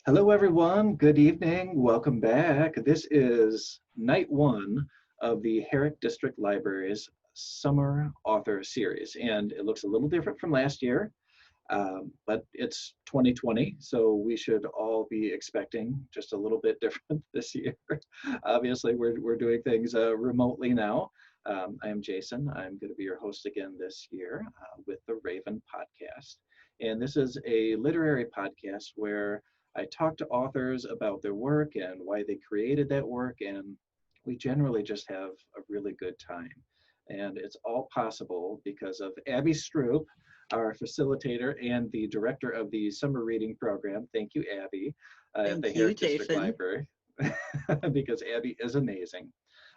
Hello, everyone. Good evening. Welcome back. This is night one of the Herrick District Library's Summer Author Series, and it looks a little different from last year, but it's 2020, so we should all be expecting just a little bit different this year. Obviously, we're doing things remotely now. I am Jason. I'm going to be your host again this year with the Raven podcast, and this is a literary podcast where I talk to authors about their work and why they created that work, and we generally just have a really good time. And it's all possible because of Abby Stroop, our facilitator and the director of the summer reading program. Thank you, Abby, at the Thank you, Herrick District Jason. Library, because Abby is amazing.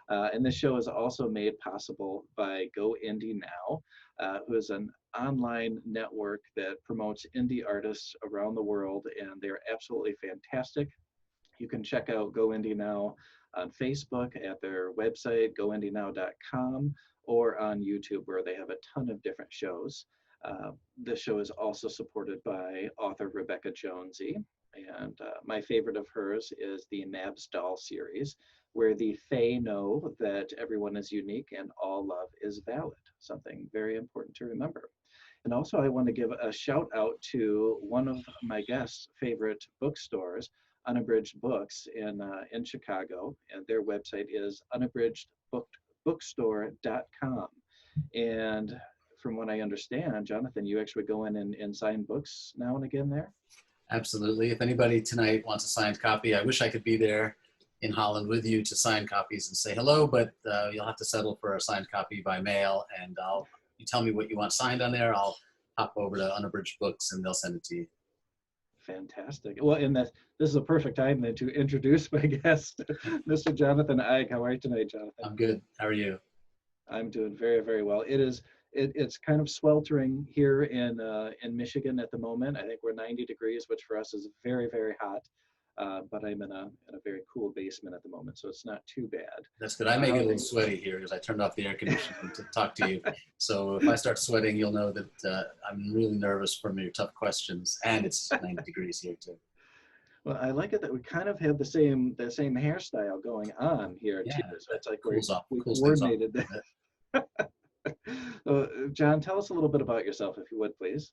And this show is also made possible by Go Indie Now, who is an online network that promotes indie artists around the world, and they're absolutely fantastic. You can check out Go Indie Now on Facebook at their website, goindienow.com, or on YouTube, where they have a ton of different shows. This show is also supported by author Rebecca Jonesy, and my favorite of hers is the Nabs Doll series, where the Fae know that everyone is unique and all love is valid, something very important to remember. And also, I want to give a shout out to one of my guests' favorite bookstores, Unabridged Books in Chicago, and their website is unabridgedbookstore.com. And from what I understand, Jonathan, you actually go in and sign books now and again there? Absolutely. If anybody tonight wants a signed copy, I wish I could be there in Holland with you to sign copies and say hello, but you'll have to settle for a signed copy by mail, and you tell me what you want signed on there, I'll hop over to Unabridged Books and they'll send it to you. Fantastic. Well, this is a perfect time then to introduce my guest, Mr. Jonathan Eig. How are you tonight, Jonathan? I'm good. How are you? I'm doing very, very well. It's kind of sweltering here in Michigan at the moment. I think we're 90 degrees, which for us is very, very hot. But I'm in a very cool basement at the moment, so it's not too bad. That's good. I may get a little sweaty here because I turned off the air conditioning to talk to you. So if I start sweating, you'll know that I'm really nervous from your tough questions, and it's 90 degrees here too. Well, I like it that we kind of have the same hairstyle going on here too. So it's like we coordinated that. John, tell us a little bit about yourself, if you would, please.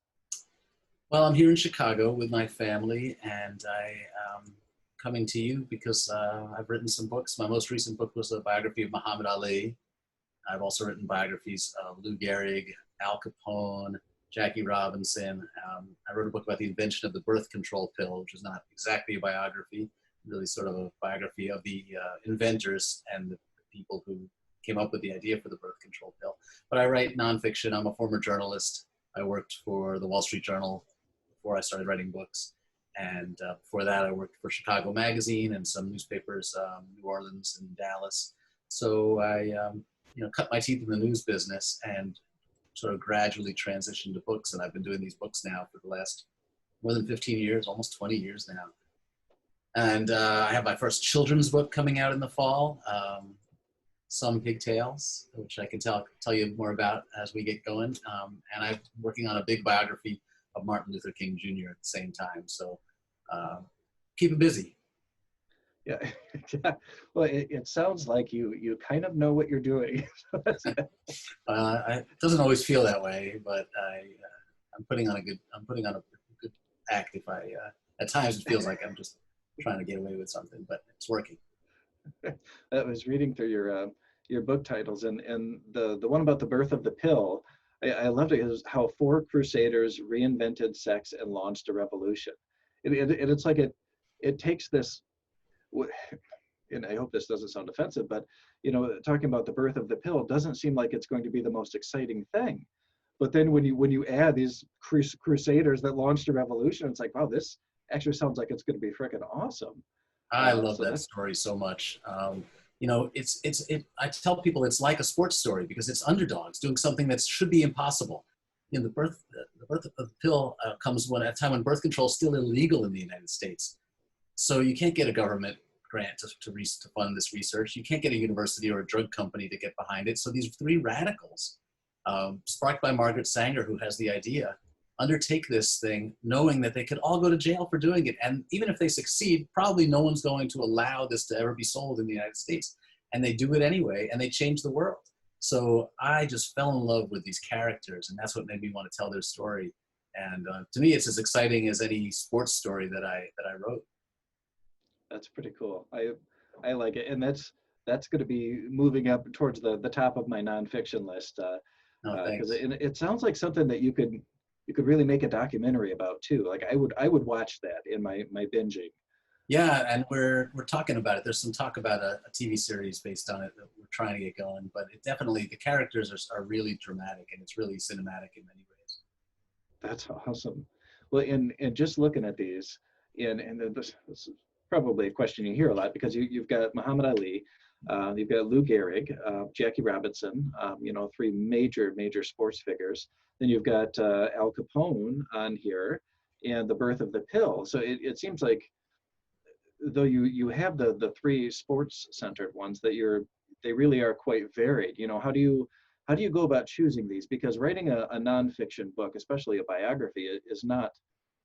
Well, I'm here in Chicago with my family, and I'm coming to you because I've written some books. My most recent book was a biography of Muhammad Ali. I've also written biographies of Lou Gehrig, Al Capone, Jackie Robinson. I wrote a book about the invention of the birth control pill, which is not exactly a biography, really sort of a biography of the inventors and the people who came up with the idea for the birth control pill. But I write nonfiction. I'm a former journalist. I worked for the Wall Street Journal before I started writing books. And before that, I worked for Chicago Magazine and some newspapers, New Orleans and Dallas. So I cut my teeth in the news business and sort of gradually transitioned to books. And I've been doing these books now for the last more than 15 years, almost 20 years now. And I have my first children's book coming out in the fall, Some Pigtails, which I can tell you more about as we get going. And I'm working on a big biography of Martin Luther King Jr. at the same time. So keep it busy. Yeah. Well, it sounds like you kind of know what you're doing. It doesn't always feel that way, but I'm putting on a good act. If at times it feels like I'm just trying to get away with something, but it's working. I was reading through your book titles, and the one about the birth of the pill, I loved it. Is how 4 Crusaders reinvented sex and launched a revolution. It's like it takes this, and I hope this doesn't sound offensive, but talking about the birth of the pill doesn't seem like it's going to be the most exciting thing. But then when you add these Crusaders that launched a revolution, it's like, wow, this actually sounds like it's going to be freaking awesome. I love that story so much. I tell people it's like a sports story because it's underdogs doing something that should be impossible. The birth of the pill comes at a time when birth control is still illegal in the United States. So you can't get a government grant to fund this research. You can't get a university or a drug company to get behind it. So these 3 radicals, sparked by Margaret Sanger, who has the idea, undertake this thing knowing that they could all go to jail for doing it. And even if they succeed, probably no one's going to allow this to ever be sold in the United States. And they do it anyway, and they change the world. So I just fell in love with these characters, and that's what made me want to tell their story. And to me, it's as exciting as any sports story that I wrote. That's pretty cool. I like it, and that's going to be moving up towards the top of my nonfiction list. No, thanks. Because it sounds like something that you could really make a documentary about too. Like I would watch that in my binging. Yeah, and we're talking about it. There's some talk about a TV series based on it that we're trying to get going. But it definitely, the characters are really dramatic, and it's really cinematic in many ways. That's awesome. Well, and just looking at these, and this is probably a question you hear a lot, because you've got Muhammad Ali, you've got Lou Gehrig, Jackie Robinson, three major sports figures. Then you've got Al Capone on here, and the birth of the pill. So it seems like, though you have the three sports centered ones, that they really are quite varied. How do you go about choosing these? Because writing a nonfiction book, especially a biography, is not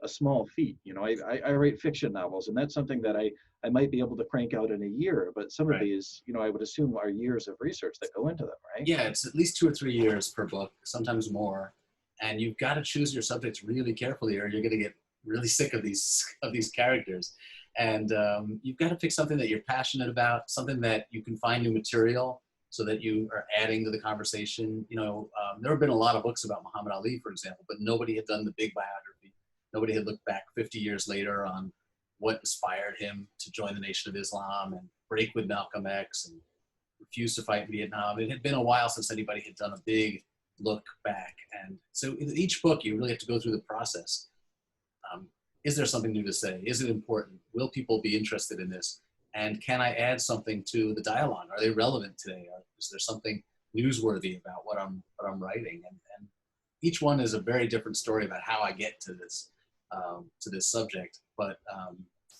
a small feat. I write fiction novels, and that's something that I might be able to crank out in a year, but some of these, I would assume, are years of research that go into them, right? Yeah, it's at least 2 or 3 years per book, sometimes more. And you've got to choose your subjects really carefully, or you're going to get really sick of these characters. And you've got to pick something that you're passionate about, something that you can find new material so that you are adding to the conversation. There have been a lot of books about Muhammad Ali, for example, but nobody had done the big biography. Nobody had looked back 50 years later on what inspired him to join the Nation of Islam and break with Malcolm X and refuse to fight in Vietnam. It had been a while since anybody had done a big look back. And so in each book, you really have to go through the process. Is there something new to say? Is it important? Will people be interested in this? And can I add something to the dialogue? Are they relevant today? Is there something newsworthy about what I'm writing? And each one is a very different story about how I get to this subject. But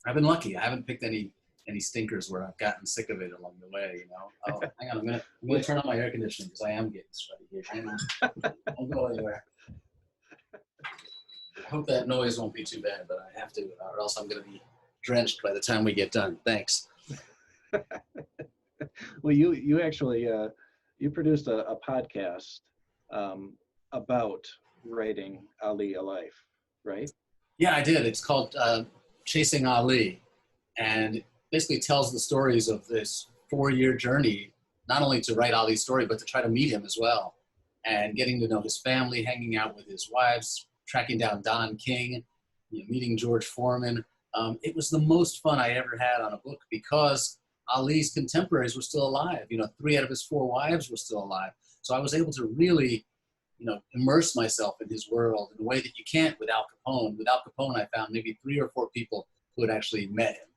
I've been lucky. I haven't picked any stinkers where I've gotten sick of it along the way. Oh, hang on a minute. I'm going to turn on my air conditioning because I am getting sweaty here. Hang on. Don't go anywhere. I hope that noise won't be too bad, but I have to, or else I'm going to be drenched by the time we get done. Thanks. Well, you actually you produced a podcast about writing Ali a life, right? Yeah, I did. It's called Chasing Ali, and basically tells the stories of this 4-year journey, not only to write Ali's story, but to try to meet him as well, and getting to know his family, hanging out with his wives, tracking down Don King, meeting George Foreman. It was the most fun I ever had on a book because Ali's contemporaries were still alive. 3 out of his 4 wives were still alive. So I was able to really, immerse myself in his world in a way that you can't with Al Capone. With Al Capone, I found maybe 3 or 4 people who had actually met him,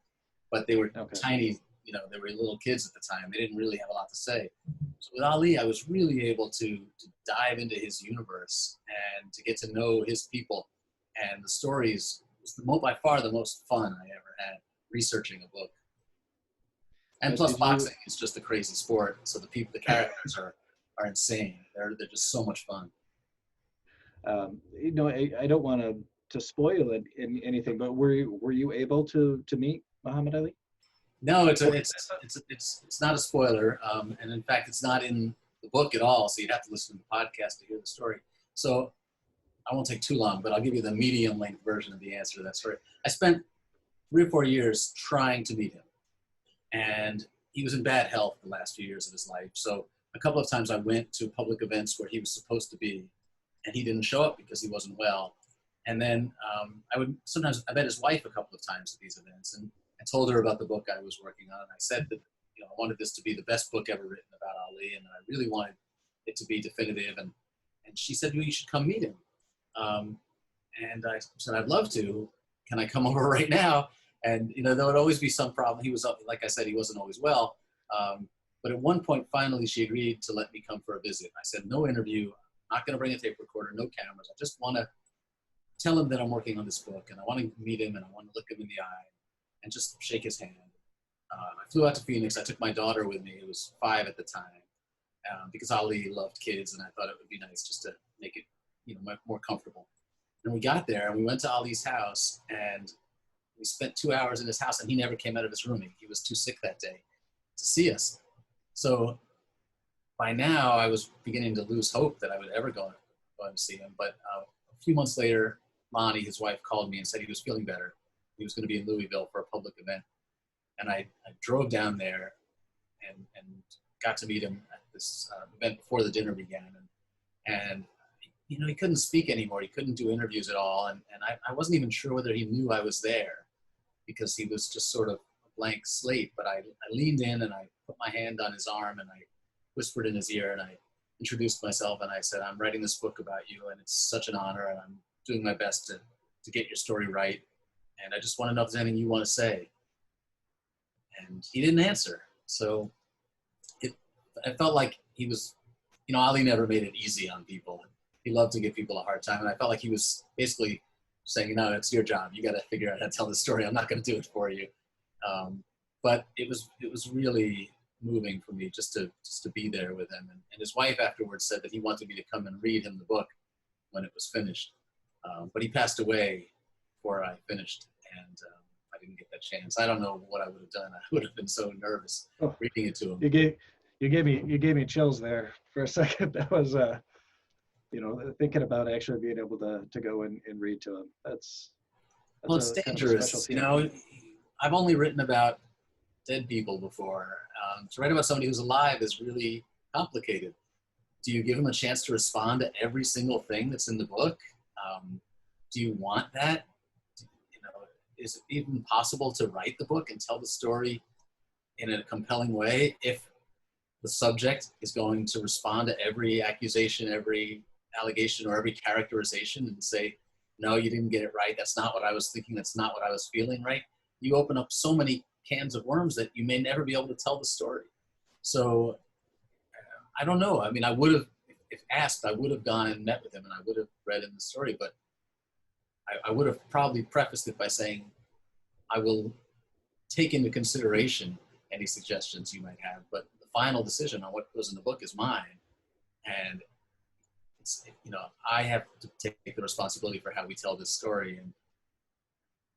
but they were tiny, they were little kids at the time. They didn't really have a lot to say. So with Ali, I was really able to dive into his universe and to get to know his people. And the stories was by far the most fun I ever had researching a book. And plus boxing is just a crazy sport. So the characters are insane. They're just so much fun. I don't want to spoil it in anything, but were you able to meet Muhammad Ali? No, it's not a spoiler, and in fact, it's not in the book at all. So you'd have to listen to the podcast to hear the story. So I won't take too long, but I'll give you the medium-length version of the answer to that story. I spent 3 or 4 years trying to meet him, and he was in bad health the last few years of his life. So a couple of times I went to public events where he was supposed to be, and he didn't show up because he wasn't well. And then I met his wife a couple of times at these events, and I told her about the book I was working on. And I said that, I wanted this to be the best book ever written about Ali, and I really wanted it to be definitive. And she said, well, you should come meet him. And I said, I'd love to. Can I come over right now? And, there would always be some problem. He was, like I said, he wasn't always well. But at one point, finally, she agreed to let me come for a visit. I said, no interview. I'm not going to bring a tape recorder, no cameras. I just want to tell him that I'm working on this book, and I want to meet him, and I want to look him in the eye and just shake his hand. I flew out to Phoenix. I took my daughter with me. It was 5 at the time, because Ali loved kids, and I thought it would be nice just to make it, more comfortable. And we got there and we went to Ali's house and we spent 2 hours in his house and he never came out of his room. He was too sick that day to see us. So by now I was beginning to lose hope that I would ever go and see him. But a few months later, Lonnie, his wife, called me and said he was feeling better. He was going to be in Louisville for a public event. And I drove down there and got to meet him at this event before the dinner began. And you know, he couldn't speak anymore. He couldn't do interviews at all. And I wasn't even sure whether he knew I was there because he was just sort of a blank slate. But I leaned in and I put my hand on his arm and I whispered in his ear and I introduced myself and I said, I'm writing this book about you and it's such an honor and I'm doing my best to get your story right. And I just want to know if there's anything you want to say. And he didn't answer. So I felt like he was, you know, Ali never made it easy on people. He loved to give people a hard time. And I felt like he was basically saying, no, it's your job. You got to figure out how to tell the story. I'm not going to do it for you. But it was really moving for me just to be there with him. And his wife afterwards said that he wanted me to come and read him the book when it was finished. But he passed away before I finished. And I didn't get that chance. I don't know what I would have done. I would have been so nervous reading it to him. You gave me chills there for a second. That was you know, thinking about actually being able to go and read to him. That's well, it's dangerous. You know, I've only written about dead people before. To write about somebody who's alive is really complicated. Do you give him a chance to respond to every single thing that's in the book? Do you want that? You know, is it even possible to write the book and tell the story in a compelling way if the subject is going to respond to every accusation, every allegation, or every characterization and say, no, you didn't get it right. That's not what I was thinking. That's not what I was feeling, right? You open up so many cans of worms that you may never be able to tell the story. So I don't know. I mean, I would have, if asked, I would have gone and met with him and I would have read in the story, but I would have probably prefaced it by saying, I will take into consideration any suggestions you might have, but the final decision on what goes in the book is mine. And it's, you know, I have to take the responsibility for how we tell this story, and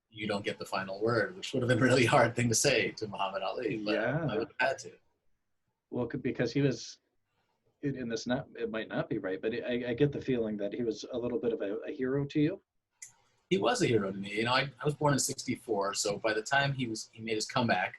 you don't get the final word, which would have been a really hard thing to say to Muhammad Ali, but yeah. I would have had to. Well, because he was, and this it might not be right, but I get the feeling that he was a little bit of a hero to you. He was a hero to me. You know, I was born in '64, so by the time he made his comeback,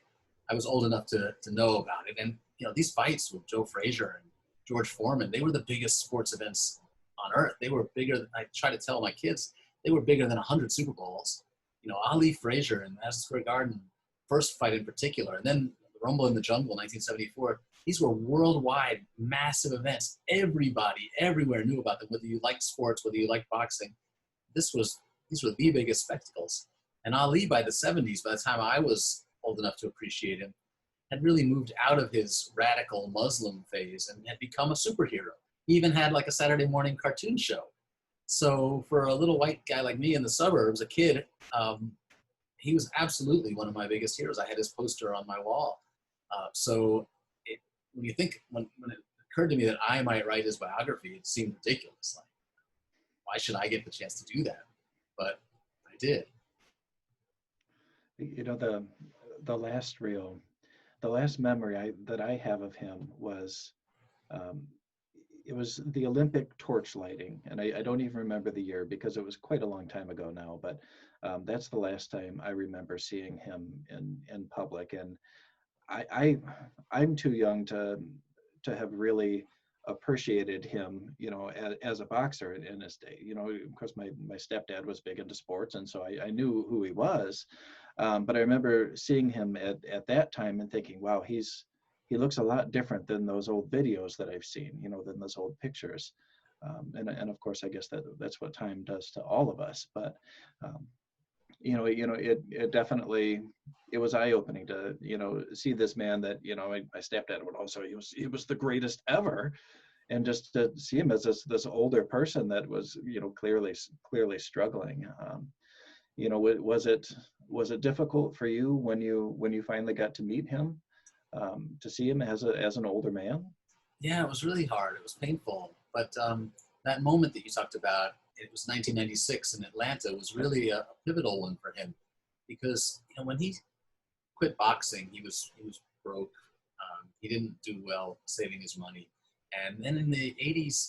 I was old enough to know about it. And you know, these fights with Joe Frazier and George Foreman, they were the biggest sports events on earth. They were bigger than, I try to tell my kids, they were bigger than 100 Super Bowls. You know, Ali Frazier in Madison Square Garden, first fight in particular, and then the Rumble in the Jungle in 1974. These were worldwide, massive events. Everybody, everywhere knew about them, whether you liked sports, whether you liked boxing. These were the biggest spectacles. And Ali, by the 70s, by the time I was old enough to appreciate him, had really moved out of his radical Muslim phase and had become a superhero. He even had like a Saturday morning cartoon show. So for a little white guy like me in the suburbs, a kid, he was absolutely one of my biggest heroes. I had his poster on my wall. When you think, when it occurred to me that I might write his biography, it seemed ridiculous. Like, why should I get the chance to do that? But I did. You know, the last memory that I have of him was, it was the Olympic torch lighting, and I don't even remember the year because it was quite a long time ago now, but that's the last time I remember seeing him in public. And I'm too young to have really appreciated him, you know, as a boxer in his day. You know, of course, my stepdad was big into sports, and so I knew who he was. But I remember seeing him at that time and thinking, wow, he looks a lot different than those old videos that I've seen, you know, than those old pictures. And of course, I guess that's what time does to all of us. But you know, it definitely, it was eye-opening to, you know, see this man that, you know, my stepdad would also, he was the greatest ever. And just to see him as this older person that was, you know, clearly struggling. You know, was it difficult for you when you finally got to meet him, to see him as an older man? Yeah, it was really hard. It was painful. But that moment that you talked about it was 1996 in Atlanta, was really a pivotal one for him because when he quit boxing, he was broke. He didn't do well saving his money, and then in the 80s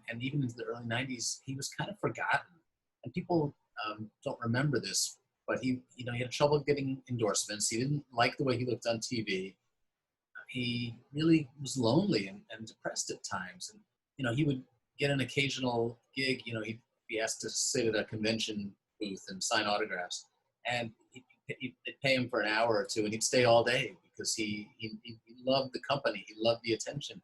and even into the early 90s, he was kind of forgotten, and people don't remember this, but he had trouble getting endorsements. He didn't like the way he looked on TV. He really was lonely and depressed at times, and he would get an occasional gig. He'd be asked to sit at a convention booth and sign autographs, and they'd pay him for an hour or two, and he'd stay all day because he loved the company, he loved the attention.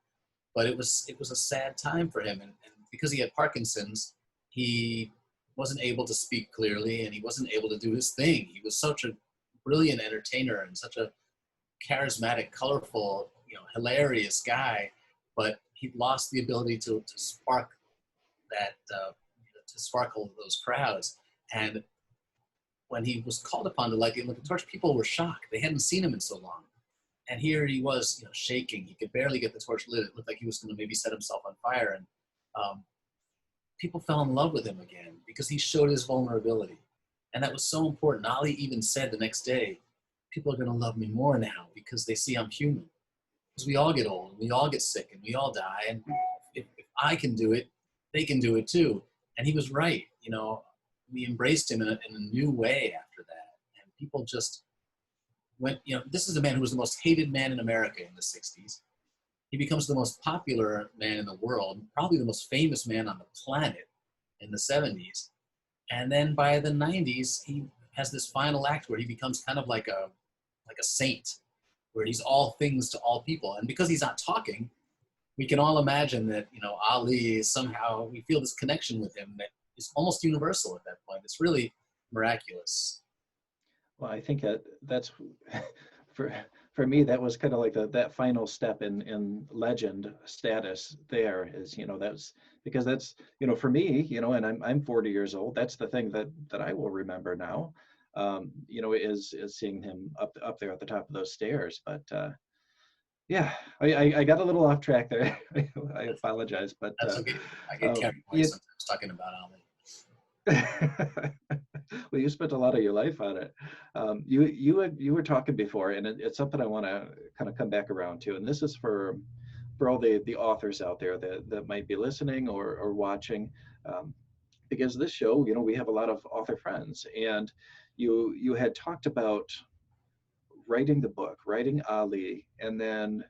But it was a sad time for him, and because he had Parkinson's, he wasn't able to speak clearly, and he wasn't able to do his thing. He was such a brilliant entertainer and such a charismatic, colorful, hilarious guy, but he lost the ability to spark that, to sparkle those crowds. And when he was called upon to light the Olympic torch, people were shocked. They hadn't seen him in so long. And here he was, shaking. He could barely get the torch lit. It looked like he was going to maybe set himself on fire. And people fell in love with him again because he showed his vulnerability. And that was so important. Ali even said the next day, people are going to love me more now because they see I'm human. Because we all get old, and we all get sick, and we all die. And if I can do it, they can do it too. And he was right. We embraced him in a new way after that. And people just went, this is a man who was the most hated man in America in the 60s. He becomes the most popular man in the world, probably the most famous man on the planet in the 70s. And then by the 90s, he has this final act where he becomes kind of like a saint, where he's all things to all people. And because he's not talking, we can all imagine that, Ali is somehow, we feel this connection with him that is almost universal at that point. It's really miraculous. Well, I think that's for me, that was kind of like that final step in legend status. There is, that's because that's, for me, and I'm 40 years old. That's the thing that I will remember now. Is seeing him up there at the top of those stairs. But yeah, I got a little off track there. I apologize, but that's okay. I get carried away sometimes talking about Ali. Well, you spent a lot of your life on it. You were talking before, and it's something I want to kind of come back around to. And this is for all the authors out there that might be listening or watching, because this show, we have a lot of author friends, and you had talked about writing the book, writing Ali, and then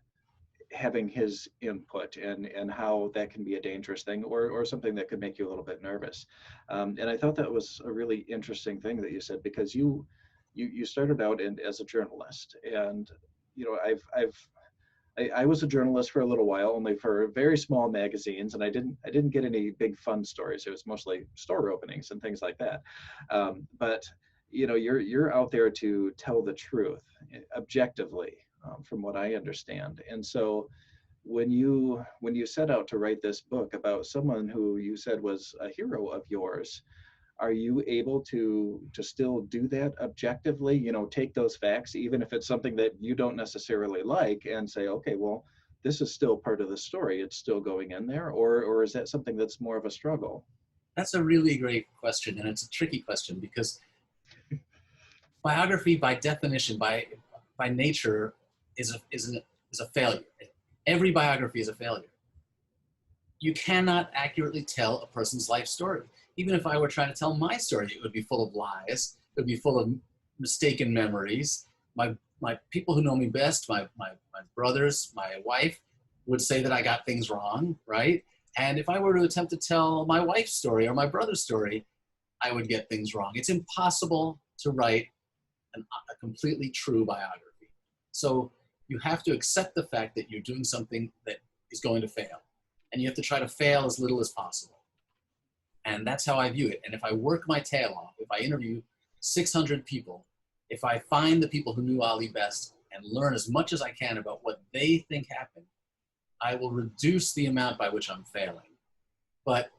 having his input and how that can be a dangerous thing or something that could make you a little bit nervous. And I thought that was a really interesting thing that you said, because you started out as a journalist, and I was a journalist for a little while, only for very small magazines, and I didn't get any big fun stories. It was mostly store openings and things like that. But you're out there to tell the truth objectively, from what I understand. And so when you set out to write this book about someone who you said was a hero of yours, are you able to still do that objectively, take those facts, even if it's something that you don't necessarily like, and say, okay, well, this is still part of the story, it's still going in there, or is that something that's more of a struggle? That's a really great question, and it's a tricky question because biography, by definition, by nature, is a failure. Every biography is a failure. You cannot accurately tell a person's life story. Even if I were trying to tell my story, it would be full of lies. It would be full of mistaken memories. My people who know me best, my brothers, my wife, would say that I got things wrong, right? And if I were to attempt to tell my wife's story or my brother's story, I would get things wrong. It's impossible to write a completely true biography. So you have to accept the fact that you're doing something that is going to fail. And you have to try to fail as little as possible. And that's how I view it. And if I work my tail off, if I interview 600 people, if I find the people who knew Ali best and learn as much as I can about what they think happened, I will reduce the amount by which I'm failing. But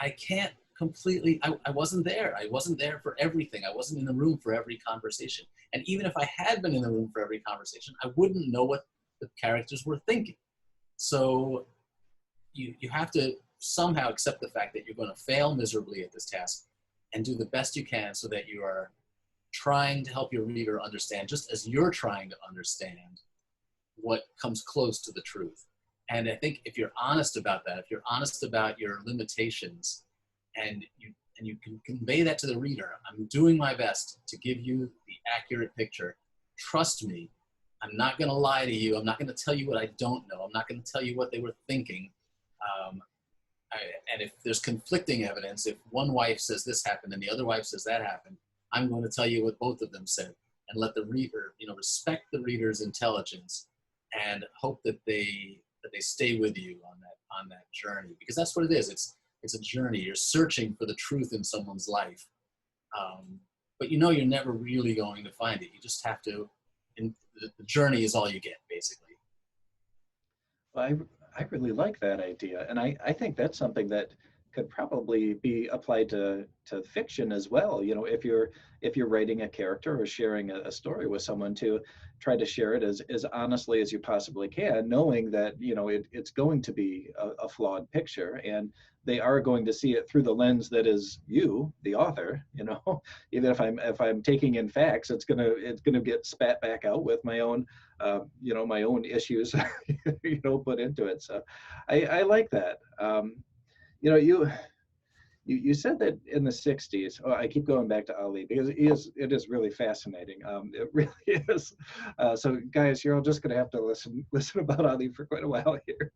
I can't completely, I wasn't there. I wasn't there for everything. I wasn't in the room for every conversation. And even if I had been in the room for every conversation, I wouldn't know what the characters were thinking. So you have to somehow accept the fact that you're going to fail miserably at this task and do the best you can so that you are trying to help your reader understand, just as you're trying to understand what comes close to the truth. And I think if you're honest about that, if you're honest about your limitations, and you can convey that to the reader, I'm doing my best to give you the accurate picture. Trust me, I'm not going to lie to you. I'm not going to tell you what I don't know. I'm not going to tell you what they were thinking. And if there's conflicting evidence, if one wife says this happened and the other wife says that happened, I'm going to tell you what both of them said, and let the reader, respect the reader's intelligence, and hope that they stay with you on that journey, because that's what it is. It's a journey. You're searching for the truth in someone's life, but you're never really going to find it. You just have to. And the journey is all you get, basically. Well, I really like that idea, and I think that's something that could probably be applied to fiction as well. If you're writing a character or sharing a story with someone, to try to share it as honestly as you possibly can, knowing that it's going to be a flawed picture, and they are going to see it through the lens that is you, the author. Even if I'm taking in facts, it's gonna get spat back out with my own my own issues put into it. So I like that. You said that in the 60s. Oh, I keep going back to Ali because it is really fascinating. It really is. So guys, you're all just going to have to listen about Ali for quite a while here.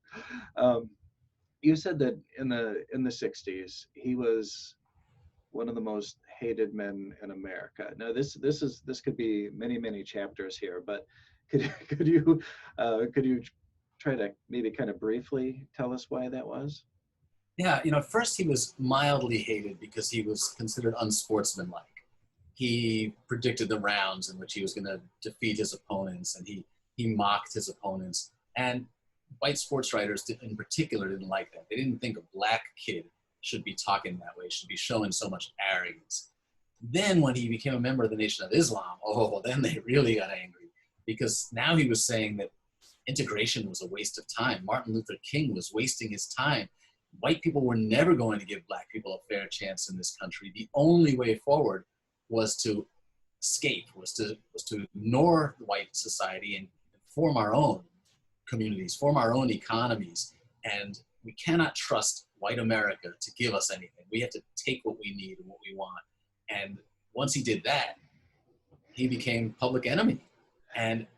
You said that in the 60s he was one of the most hated men in America. Now this could be many chapters here, but could you try to maybe kind of briefly tell us why that was? Yeah, first he was mildly hated because he was considered unsportsmanlike. He predicted the rounds in which he was going to defeat his opponents, and he mocked his opponents. And white sports writers in particular didn't like that. They didn't think a black kid should be talking that way, should be showing so much arrogance. Then when he became a member of the Nation of Islam, then they really got angry, because now he was saying that integration was a waste of time. Martin Luther King was wasting his time. White people were never going to give black people a fair chance in this country. The only way forward was to escape, was to ignore white society and form our own communities, form our own economies. And we cannot trust white America to give us anything. We have to take what we need and what we want. And once he did that, he became public enemy. And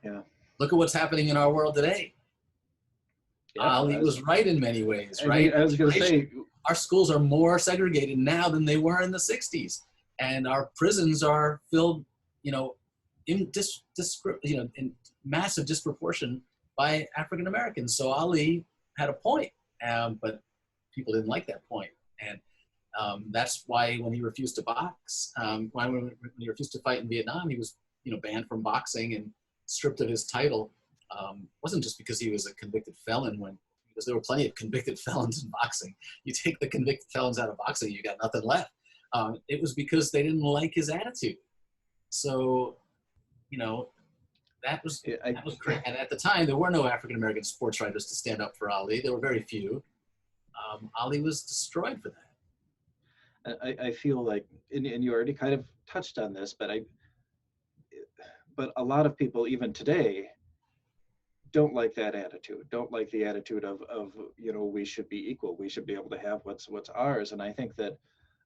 look at what's happening in our world today. Yeah, Ali was right in many ways, right? I was going to say, our schools are more segregated now than they were in the 60s. And our prisons are filled, in massive disproportion by African Americans. So Ali had a point, but people didn't like that point. And that's why when he refused to box, when he refused to fight in Vietnam, he was banned from boxing and stripped of his title. Wasn't just because he was a convicted felon, because there were plenty of convicted felons in boxing. You take the convicted felons out of boxing, you got nothing left. It was because they didn't like his attitude. So, that was great. And at the time, there were no African American sports writers to stand up for Ali. There were very few. Ali was destroyed for that. I feel like, and you already kind of touched on this, but a lot of people even today don't like that attitude, don't like the attitude of we should be equal, we should be able to have what's ours. And I think that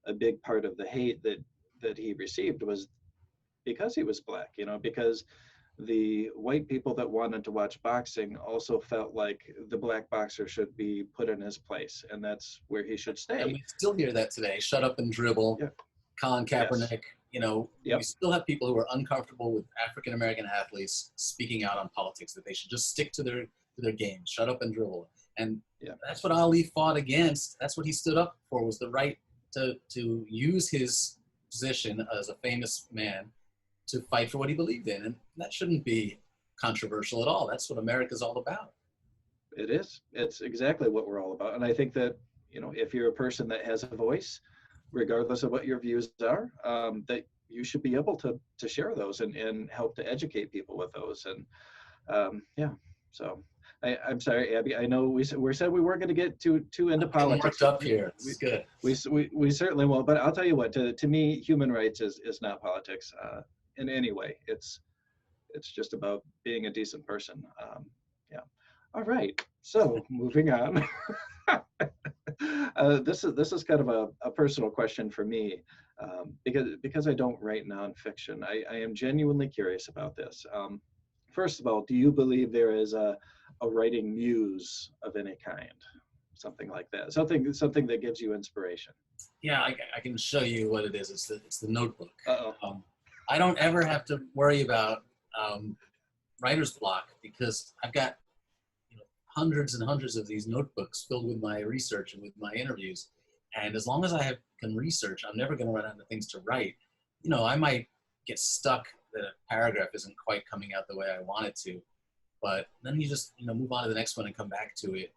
a big part of the hate that he received was because he was black, because the white people that wanted to watch boxing also felt like the black boxer should be put in his place, and that's where he should stay. And we still hear that today. Shut up and dribble. Yep. Colin Kaepernick. Yes. We still have people who are uncomfortable with African American athletes speaking out on politics, that they should just stick to their game. Shut up and dribble. And that's what Ali fought against. That's what he stood up for, was the right to use his position as a famous man to fight for what he believed in. And that shouldn't be controversial at all. That's what America's all about. It is. It's exactly what we're all about. And I think that, if you're a person that has a voice, regardless of what your views are, that you should be able to share those and help to educate people with those. And so I'm sorry, Abby. I know we said we weren't going to get too into I'm getting politics. worked up here. This We, is good. we certainly won't. But I'll tell you what. To me, human rights is not politics in any way. It's just about being a decent person. Yeah. All right. So moving on. This is kind of a personal question for me, because I don't write nonfiction. I am genuinely curious about this. First of all, do you believe there is a writing muse of any kind? Something like that. Something that gives you inspiration. Yeah, I can show you what it is. It's the notebook. Uh-oh. I don't ever have to worry about writer's block because I've got hundreds and hundreds of these notebooks filled with my research and with my interviews. And as long as can research, I'm never going to run out of things to write. I might get stuck that a paragraph isn't quite coming out the way I want it to, but then you just move on to the next one and come back to it.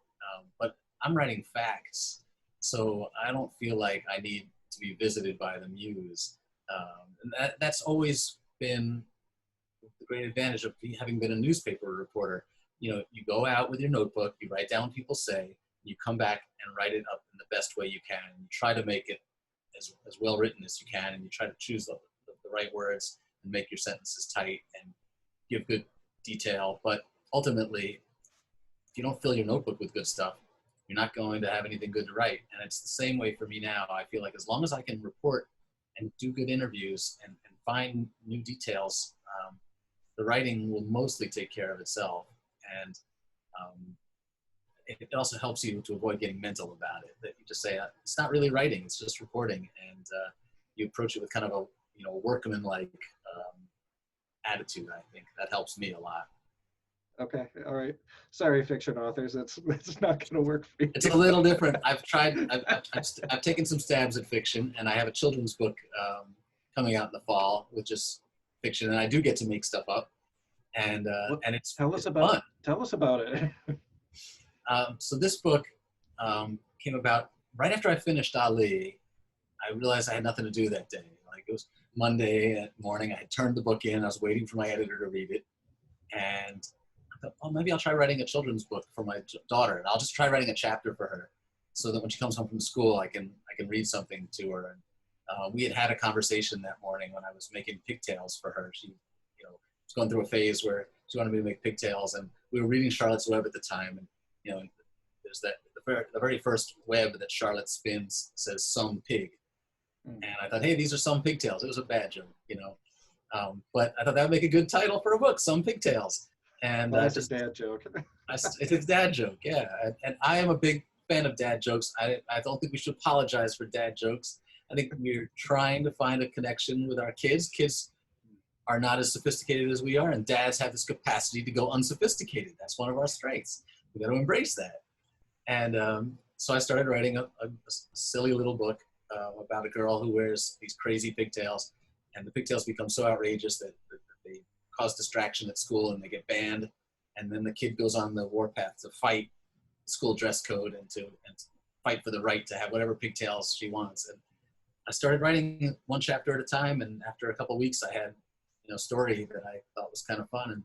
But I'm writing facts, so I don't feel like I need to be visited by the muse. And that's always been the great advantage of having been a newspaper reporter. You go out with your notebook, you write down what people say, you come back and write it up in the best way you can. You try to make it as well written as you can, and you try to choose the right words and make your sentences tight and give good detail. But ultimately, if you don't fill your notebook with good stuff, you're not going to have anything good to write. And it's the same way for me now. I feel like as long as I can report and do good interviews and find new details, the writing will mostly take care of itself. And it also helps you to avoid getting mental about it. That you just say, it's not really writing, it's just reporting. And you approach it with kind of a workman-like attitude. I think that helps me a lot. Okay, all right. Sorry, fiction authors, it's not going to work for you. It's a little different. I've taken some stabs at fiction, and I have a children's book coming out in the fall with just fiction, and I do get to make stuff up, and it's tell us about fun. Tell us about it. So this book came about right after I finished Ali. I realized I had nothing to do that day. Like, it was Monday morning. I had turned the book in. I was waiting for my editor to read it, and I thought, well, maybe I'll try writing a children's book for my daughter, and I'll just try writing a chapter for her, so that when she comes home from school, I can read something to her. And we had a conversation that morning when I was making pigtails for her. She, was going through a phase where she wanted me to make pigtails, and we were reading Charlotte's Web at the time, and there's the very first web that Charlotte spins says "some pig," and I thought, hey, these are some pigtails. It was a bad joke, but I thought that would make a good title for a book, "Some Pigtails." And that's a dad joke. It's a dad joke, yeah. And I am a big fan of dad jokes. I don't think we should apologize for dad jokes. I think we're trying to find a connection with our kids. Kids are not as sophisticated as we are, and dads have this capacity to go unsophisticated. That's one of our strengths. We got to embrace that. And so I started writing a silly little book about a girl who wears these crazy pigtails, and the pigtails become so outrageous that they cause distraction at school and they get banned. And then the kid goes on the warpath to fight the school dress code and to fight for the right to have whatever pigtails she wants. And I started writing one chapter at a time, and after a couple of weeks I had a story that I thought was kind of fun, and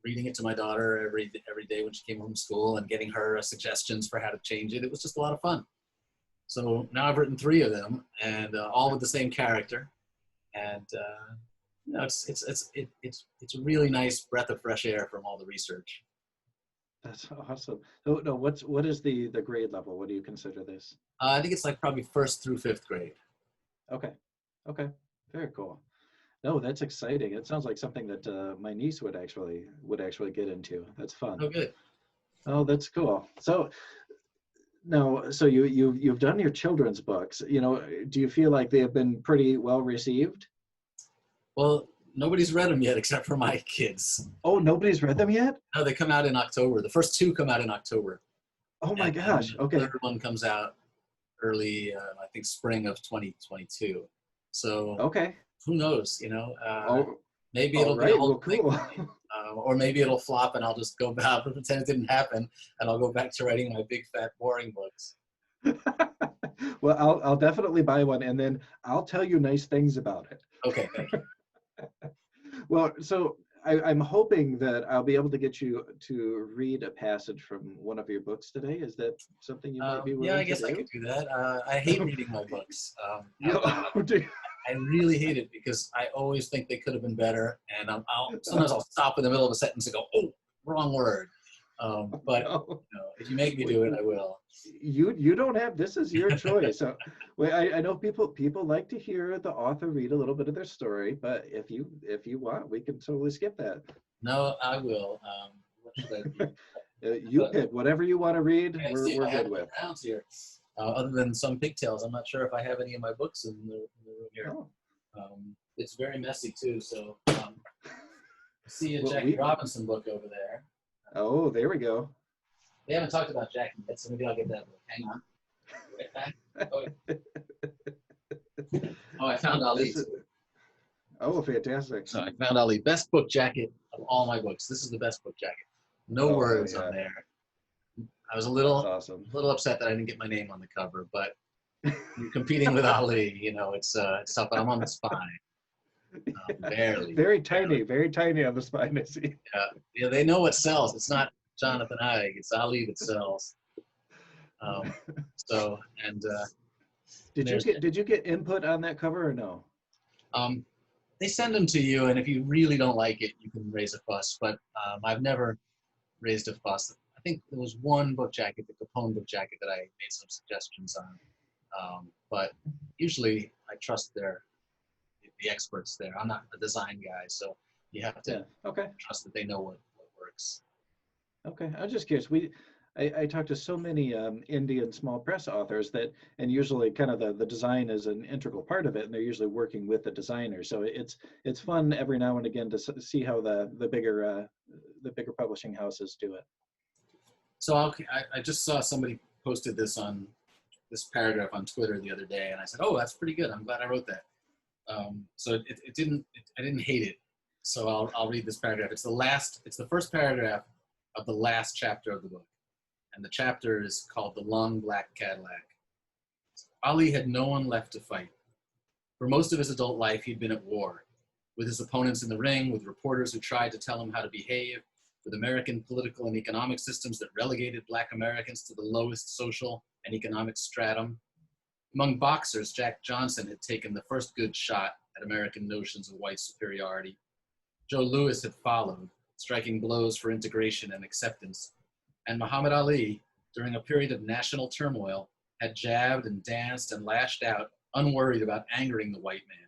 reading it to my daughter every day when she came home from school and getting her suggestions for how to change it. It was just a lot of fun. So now I've written 3 of them, and all with the same character. And it's a really nice breath of fresh air from all the research. That's awesome. So, no, what is the grade level? What do you consider this? I think it's like probably 1st through 5th grade. Okay, very cool. No, that's exciting. It sounds like something that my niece would actually get into. That's fun. Oh, good. Oh, that's cool. So now, so you've done your children's books. Do you feel like they have been pretty well received? Well, nobody's read them yet except for my kids. Oh, nobody's read them yet? No, they come out in October. The first 2 come out in October. Oh my gosh. Okay. The 3rd one comes out early, I think spring of 2022. So okay. Who knows? Maybe it'll be a whole cool. thing, or maybe it'll flop, and I'll just go back and pretend it didn't happen, and I'll go back to writing my big, fat, boring books. Well, I'll definitely buy one, and then I'll tell you nice things about it. Okay, thank you. Well, so I'm hoping that I'll be able to get you to read a passage from one of your books today. Is that something you might be Yeah, I willing to guess I do? could do that. I hate reading my books You out loud. know, do- I really hate it because I always think they could have been better, and sometimes I'll stop in the middle of a sentence and go, "Oh, wrong word." But no. if you make me do it, I will. You don't have, this is your choice. So, well, I know people like to hear the author read a little bit of their story, but if you want, we can totally skip that. No, I will. What should I read? You pick whatever you want to read. Okay, let's see if We're I have good any with. rounds here. Other than some pigtails, I'm not sure if I have any of my books in the room here. Oh, It's very messy too. So see a well, Jackie Robinson book over there. oh, there we go. We haven't talked about Jackie yet, so maybe I'll get that book. Hang on. Right back. Oh, I found Ali. Oh, fantastic. So I found Ali. Best book jacket of all my books. This is the best book jacket. No words on there. I was a little upset that I didn't get my name on the cover, but you're competing with Ali. You know, it's tough. But I'm on the spine. Barely. Very tiny on the spine. I see. Yeah, they know what sells. It's not Jonathan Eig. It's Ali that sells. Did you get input on that cover or no? They send them to you, and if you really don't like it, you can raise a fuss. But I've never raised a fuss. I think there was one book jacket, the Capone book jacket, that I made some suggestions on. But usually, I trust the experts there. I'm not a design guy, so you have to trust that they know what works. Okay, I'm just curious. I talk to so many indie and small press authors that, and usually kind of the design is an integral part of it, and they're usually working with the designer. So it's fun every now and again to see how the bigger publishing houses do it. So I just saw somebody posted this this paragraph on Twitter the other day, and I said, "Oh, that's pretty good. I'm glad I wrote that." So I didn't hate it. So I'll read this paragraph. It's the first paragraph of the last chapter of the book. And the chapter is called The Long Black Cadillac. Ali had no one left to fight. For most of his adult life, he'd been at war, with his opponents in the ring, with reporters who tried to tell him how to behave, with American political and economic systems that relegated Black Americans to the lowest social and economic stratum. Among boxers, Jack Johnson had taken the first good shot at American notions of white superiority. Joe Louis had followed, striking blows for integration and acceptance. And Muhammad Ali, during a period of national turmoil, had jabbed and danced and lashed out, unworried about angering the white man,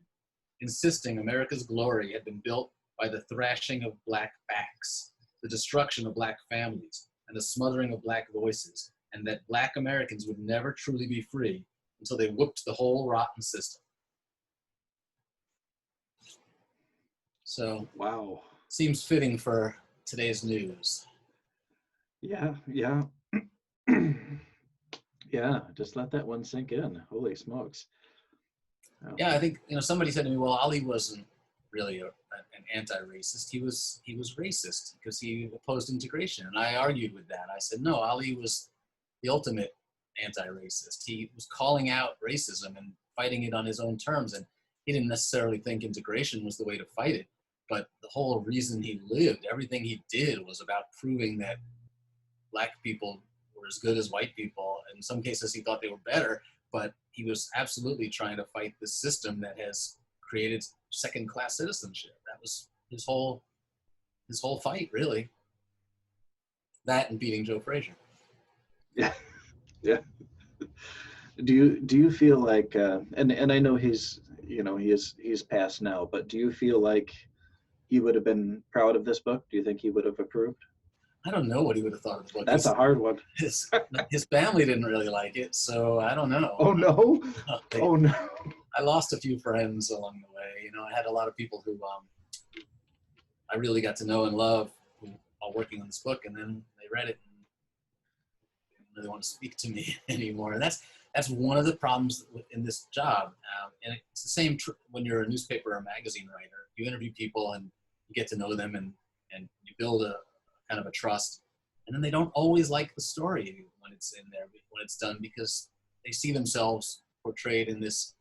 insisting America's glory had been built by the thrashing of Black backs, the destruction of Black families, and the smothering of Black voices, and that Black Americans would never truly be free until they whooped the whole rotten system. So, wow, seems fitting for today's news. Yeah. Yeah, just let that one sink in. Holy smokes. Oh. Yeah, I think somebody said to me, "Well, Ali wasn't really an anti-racist. He was racist because he opposed integration." And I argued with that. I said, "No, Ali was the ultimate anti-racist. He was calling out racism and fighting it on his own terms, and he didn't necessarily think integration was the way to fight it. But the whole reason he lived, everything he did, was about proving that Black people were as good as white people. In some cases, he thought they were better, but he was absolutely trying to fight the system that has created second-class citizenship. That was his whole fight, really. That and beating Joe Frazier." Yeah. Do you feel like, and I know he's passed now, but do you feel like he would have been proud of this book? Do you think he would have approved? I don't know what he would have thought of the book. That's a hard one. His family didn't really like it, so I don't know. Oh no! Oh no! I lost a few friends along the way. I had a lot of people who I really got to know and love while working on this book, and then they read it and didn't really want to speak to me anymore. And that's one of the problems in this job. And it's the same when you're a newspaper or magazine writer. You interview people and you get to know them, and you build a kind of a trust, and then they don't always like the story when it's in there, when it's done, because they see themselves portrayed in this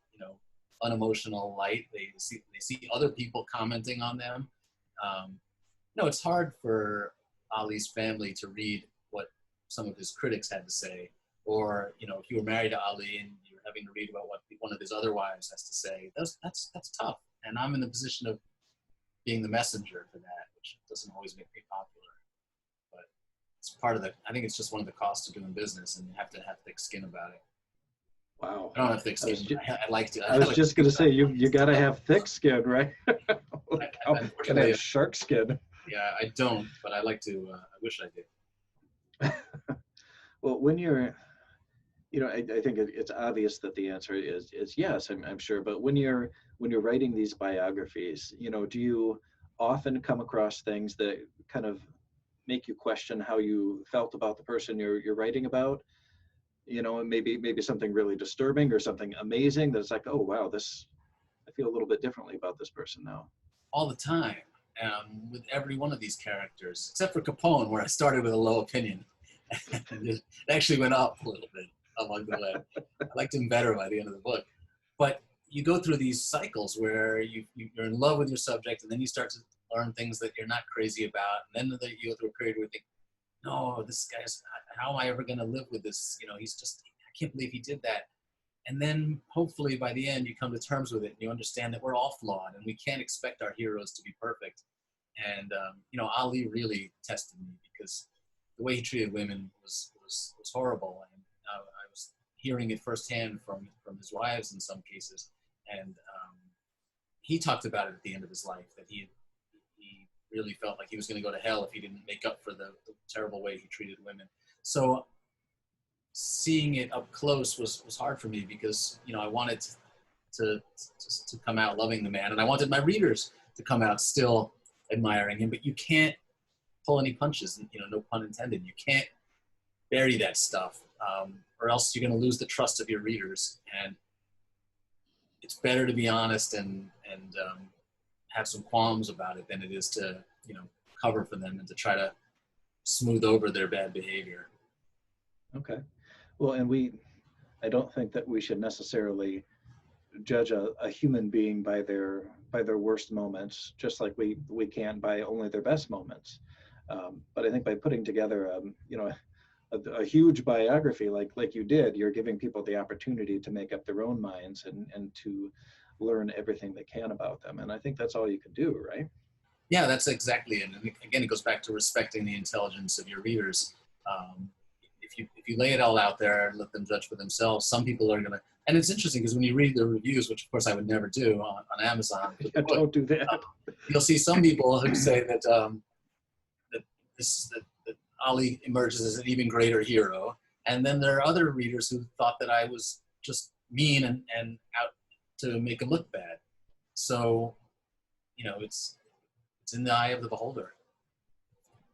unemotional light. They see other people commenting on them, No, it's hard for Ali's family to read what some of his critics had to say, or if you were married to Ali and you're having to read about what one of his other wives has to say. That's tough, and I'm in the position of being the messenger for that, which doesn't always make me popular, but it's part of the. I think it's just one of the costs of doing business, and you have to have thick skin about it. Wow. I don't have thick skin. I like to. I was just going to say, you got to have thick skin, right? Can I Unfortunately, have shark skin? yeah, I don't, but I like to. I wish I did. Well, when you're, I think it's obvious that the answer is yes, I'm sure. But when you're writing these biographies, do you often come across things that kind of make you question how you felt about the person you're writing about? And maybe something really disturbing or something amazing that's like, oh wow, I feel a little bit differently about this person now. All the time, with every one of these characters, except for Capone, where I started with a low opinion. And it actually went up a little bit along the way. I liked him better by the end of the book. But you go through these cycles where you're in love with your subject, and then you start to learn things that you're not crazy about. And then you go through a period where you think, no, this guy's, how am I ever going to live with this? He's just, I can't believe he did that. And then hopefully by the end, you come to terms with it and you understand that we're all flawed and we can't expect our heroes to be perfect. And, Ali really tested me because the way he treated women was horrible. And I was hearing it firsthand from his wives in some cases. And he talked about it at the end of his life, that he really felt like he was going to go to hell if he didn't make up for the terrible way he treated women. So seeing it up close was hard for me because, I wanted to come out loving the man, and I wanted my readers to come out still admiring him, but you can't pull any punches, no pun intended. You can't bury that stuff, or else you're going to lose the trust of your readers. And it's better to be honest and have some qualms about it than it is to, cover for them and to try to smooth over their bad behavior. Okay. Well, and I don't think that we should necessarily judge a human being by their worst moments, just like we can by only their best moments. But I think by putting together, a huge biography like you did, you're giving people the opportunity to make up their own minds and to learn everything they can about them. And I think that's all you can do, right? Yeah, that's exactly it. And again, it goes back to respecting the intelligence of your readers. If you lay it all out there and let them judge for themselves, some people are going to, and it's interesting because when you read the reviews, which of course I would never do on Amazon, Yeah, don't do that. You'll see some people who say that that Ali emerges as an even greater hero, and then there are other readers who thought that I was just mean and out to make him look bad. So, it's in the eye of the beholder.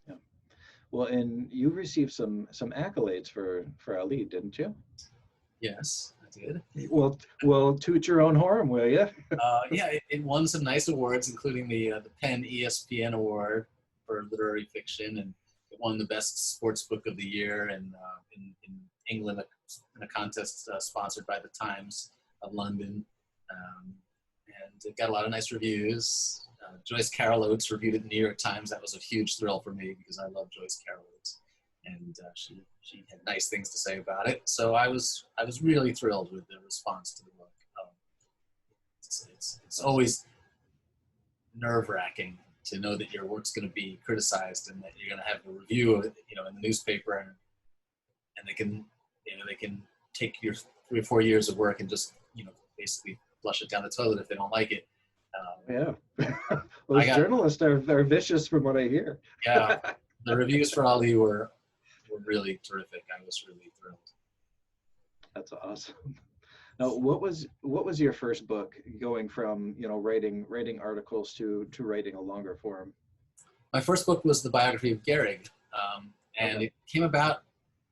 Yeah. Well, and you received some accolades for Ali, didn't you? Yes, I did. Well, toot your own horn, will you? Yeah, it won some nice awards, including the Penn ESPN Award for literary fiction, and it won the best sports book of the year in England in a contest sponsored by the Times of London, and it got a lot of nice reviews. Joyce Carol Oates reviewed it in the New York Times. That was a huge thrill for me because I love Joyce Carol Oates, and she had nice things to say about it. So I was really thrilled with the response to the book. It's always nerve-wracking to know that your work's going to be criticized and that you're going to have a review of it, in the newspaper, and they can take your 3 or 4 years of work and just basically flush it down the toilet if they don't like it. Yeah. Those journalists are vicious from what I hear. Yeah, the reviews for Ali were really terrific. I was really thrilled. That's awesome. Now, what was your first book, going from writing articles to writing a longer form? My first book was the biography of Gehrig, and It came about.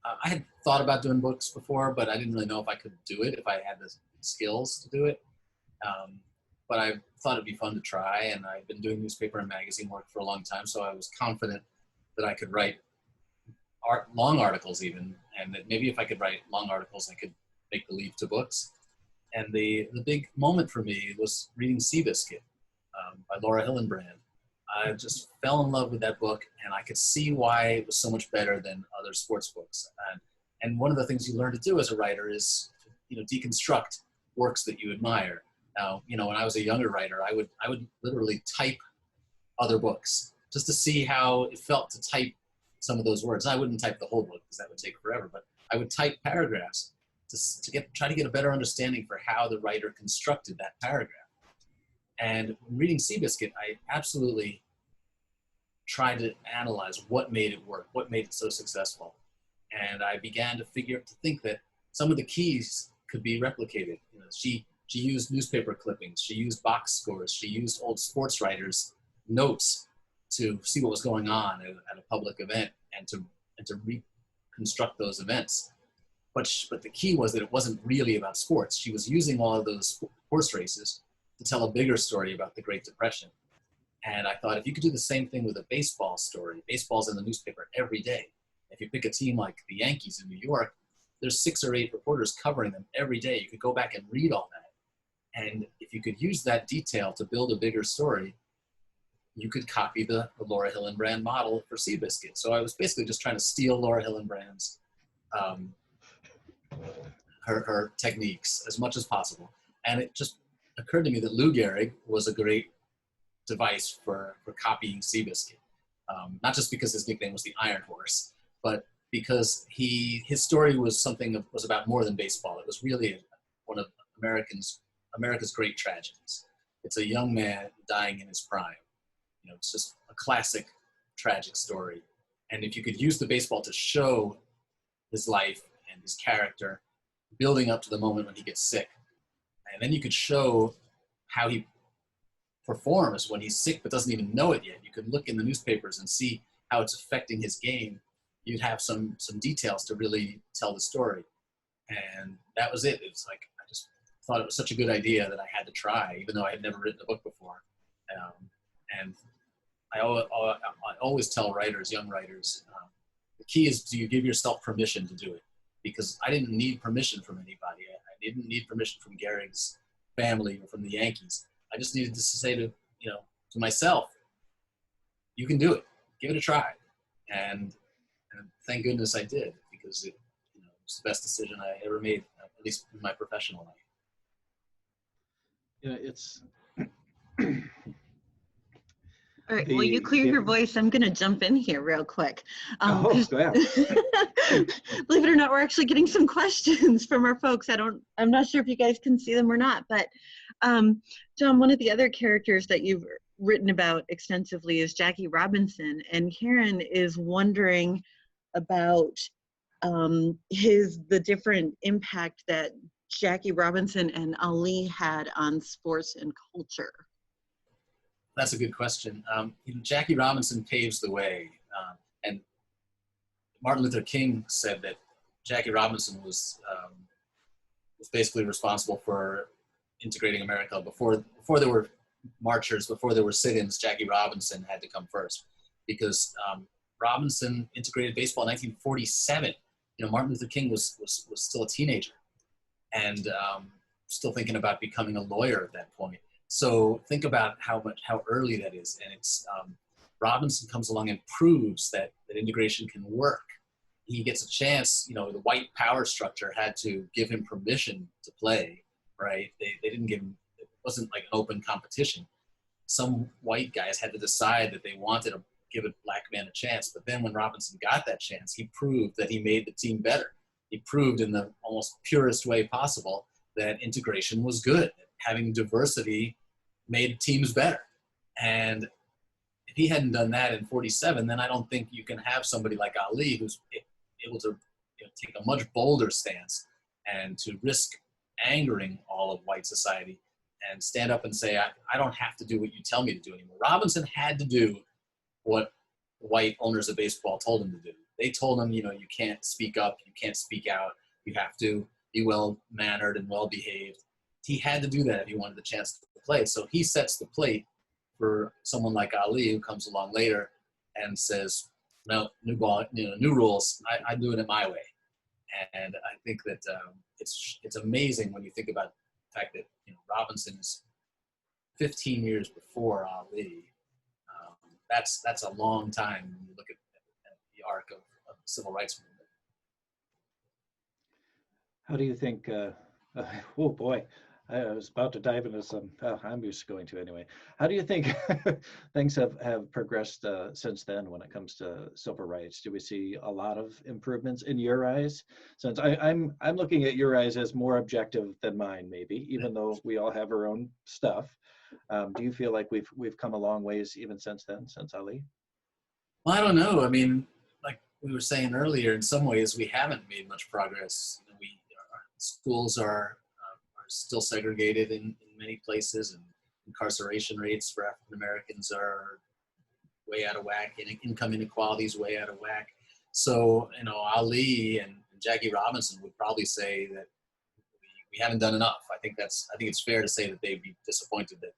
I had thought about doing books before, but I didn't really know if I could do it, if I had the skills to do it. But I thought it'd be fun to try, and I've been doing newspaper and magazine work for a long time, so I was confident that I could write long articles even, and that maybe if I could write long articles, I could make the leap to books. And the big moment for me was reading Seabiscuit by Laura Hillenbrand. I just fell in love with that book, and I could see why it was so much better than other sports books. And one of the things you learn to do as a writer is, deconstruct works that you admire. Now, when I was a younger writer, I would literally type other books just to see how it felt to type some of those words. I wouldn't type the whole book because that would take forever, but I would type paragraphs to try to get a better understanding for how the writer constructed that paragraph. And when reading Seabiscuit, I absolutely tried to analyze what made it work, what made it so successful. And I began to think that some of the keys could be replicated. She used newspaper clippings, she used box scores, she used old sports writers' notes to see what was going on at a public event and to reconstruct those events. But the key was that it wasn't really about sports. She was using all of those horse races to tell a bigger story about the Great Depression. And I thought, if you could do the same thing with a baseball story, baseball's in the newspaper every day. If you pick a team like the Yankees in New York, there's 6 or 8 reporters covering them every day. You could go back and read all that. And if you could use that detail to build a bigger story, you could copy the Laura Hillenbrand model for Seabiscuit. So I was basically just trying to steal Laura Hillenbrand's her techniques as much as possible. And it just occurred to me that Lou Gehrig was a great device for copying Seabiscuit. Not just because his nickname was the Iron Horse, but because his story was about more than baseball. It was really one of America's great tragedies. It's a young man dying in his prime. It's just a classic tragic story. And if you could use the baseball to show his life and his character building up to the moment when he gets sick, and then you could show how he performs when he's sick but doesn't even know it yet. You could look in the newspapers and see how it's affecting his game. You'd have some details to really tell the story. And that was it. It was like, I just thought it was such a good idea that I had to try, even though I had never written a book before. And I always tell writers, young writers, the key is, do you give yourself permission to do it? Because I didn't need permission from anybody. I didn't need permission from Gehrig's family or from the Yankees. I just needed to say to myself, you can do it. Give it a try. And thank goodness I did, because it was the best decision I ever made, at least in my professional life. It's all right. Well, you clear your voice. I'm going to jump in here real quick. Go ahead. Believe it or not, we're actually getting some questions from our folks. I'm not sure if you guys can see them or not, but John, one of the other characters that you've written about extensively is Jackie Robinson, and Karen is wondering about the different impact that Jackie Robinson and Ali had on sports and culture. That's a good question. Jackie Robinson paves the way. And Martin Luther King said that Jackie Robinson was basically responsible for integrating America. Before there were marchers, before there were sit-ins, Jackie Robinson had to come first, because Robinson integrated baseball in 1947. Martin Luther King was still a teenager and still thinking about becoming a lawyer at that point. So think about how early that is. And it's Robinson comes along and proves that integration can work. He gets a chance. The white power structure had to give him permission to play, right? They didn't give him, it wasn't like an open competition. Some white guys had to decide that they wanted to give a black man a chance. But then when Robinson got that chance, he proved that he made the team better. He proved in the almost purest way possible that integration was good. Having diversity made teams better. And if he hadn't done that in 47, then I don't think you can have somebody like Ali who's able to take a much bolder stance and to risk angering all of white society and stand up and say, I don't have to do what you tell me to do anymore. Robinson had to do what white owners of baseball told him to do. They told him, you can't speak up, you can't speak out, you have to be well-mannered and well-behaved. He had to do that if he wanted the chance to play. So he sets the plate for someone like Ali, who comes along later and says, no, new ball, new rules. I'm doing it my way. And I think that it's amazing when you think about the fact that Robinson is 15 years before Ali. that's a long time when you look at the arc of the civil rights movement. How do you think, oh boy, I was about to dive into some, I'm just going to anyway. How do you think things have progressed since then when it comes to civil rights? Do we see a lot of improvements in your eyes? Since I'm looking at your eyes as more objective than mine, maybe, even though we all have our own stuff. Do you feel like we've come a long ways even since then, since Ali? Well, I don't know. I mean, like we were saying earlier, in some ways we haven't made much progress. You know, our schools are still segregated in many places, and incarceration rates for African Americans are way out of whack, and income inequality is way out of whack. So, you know, Ali and Jackie Robinson would probably say that we haven't done enough. I think it's fair to say that they'd be disappointed that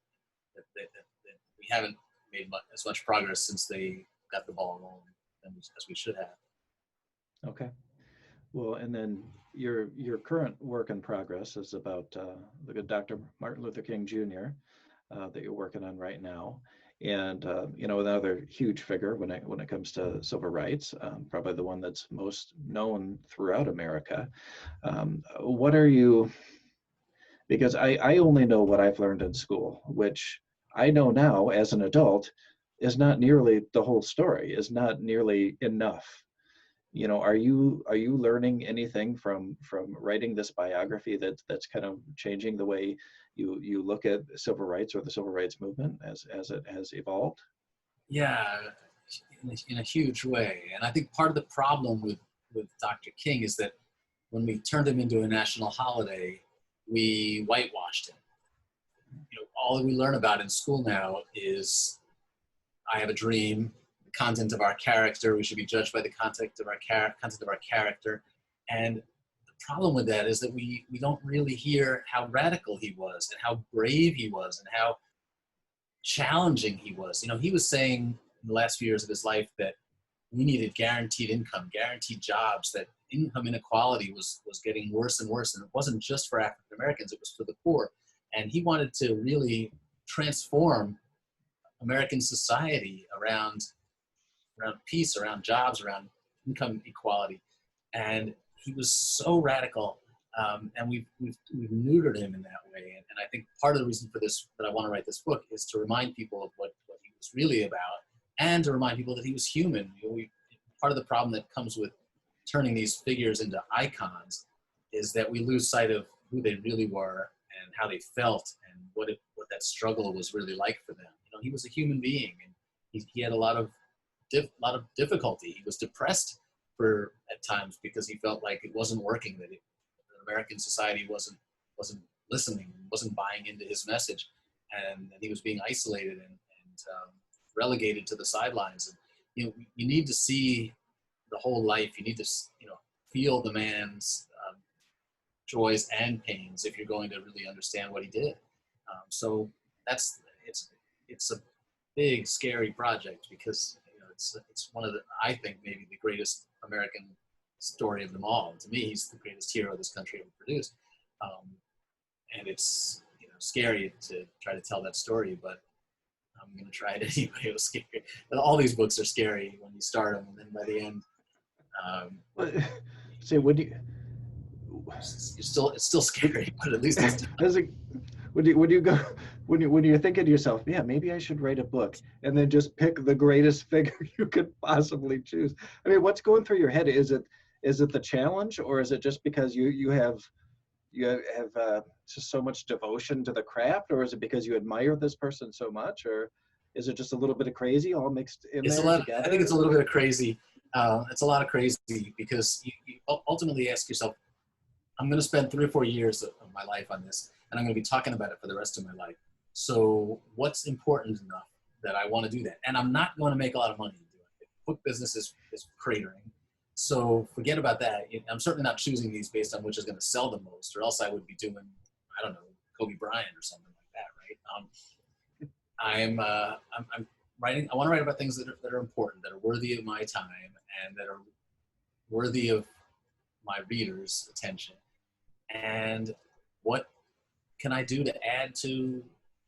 we haven't made as much progress since they got the ball rolling as we should have. Okay. Well, and then your current work in progress is about the good Dr. Martin Luther King Jr. That you're working on right now, and you know, another huge figure when it comes to civil rights, probably the one that's most known throughout America. What are you? Because I only know what I've learned in school, which I know now as an adult is not nearly the whole story, is not nearly enough. You know, are you learning anything from writing this biography that's kind of changing the way you look at civil rights or the civil rights movement as it has evolved? Yeah, in a huge way. And I think part of the problem with Dr. King is that when we turned him into a national holiday, we whitewashed him. You know, all that we learn about in school now is I have a dream, the content of our character. We should be judged by the content of our character. And the problem with that is that we don't really hear how radical he was and how brave he was and how challenging he was. You know, he was saying in the last few years of his life that we needed guaranteed income, guaranteed jobs, that income inequality was getting worse and worse. And it wasn't just for African Americans, it was for the poor. And he wanted to really transform American society around peace, around jobs, around income equality. And he was so radical, and we've neutered him in that way. And I think part of the reason for this, that I want to write this book, is to remind people of what he was really about, and to remind people that he was human. You know, part of the problem that comes with turning these figures into icons is that we lose sight of who they really were and how they felt and what that struggle was really like for them. You know, he was a human being, and he had a lot of difficulty. He was depressed at times because he felt like it wasn't working, that American society wasn't listening, wasn't buying into his message, and that he was being isolated and relegated to the sidelines. And you need to see the whole life. You need to feel the man's joys and pains if you're going to really understand what he did. So it's a big, scary project, because it's one of the, I think, maybe the greatest American story of them all. To me, he's the greatest hero this country ever produced. And it's scary to try to tell that story, but I'm going to try it anyway. It was scary. All these books are scary when you start them, and then by the end, it's still scary, but at least it's when you're thinking to yourself, yeah, maybe I should write a book, and then just pick the greatest figure you could possibly choose. I mean, what's going through your head? Is it the challenge, or is it just because you have just so much devotion to the craft, or is it because you admire this person so much, or is it just a little bit of crazy all mixed in there together? I think it's a little bit of crazy. It's a lot of crazy, because you ultimately ask yourself, I'm going to spend 3 or 4 years of my life on this, and I'm going to be talking about it for the rest of my life. So what's important enough that I want to do that? And I'm not going to make a lot of money doing it. Book business is cratering. So forget about that. I'm certainly not choosing these based on which is going to sell the most, or else I would be doing, I don't know, Kobe Bryant or something like that, right? I'm writing. I want to write about things that are important, that are worthy of my time, and that are worthy of my readers' attention. And what can I do to add to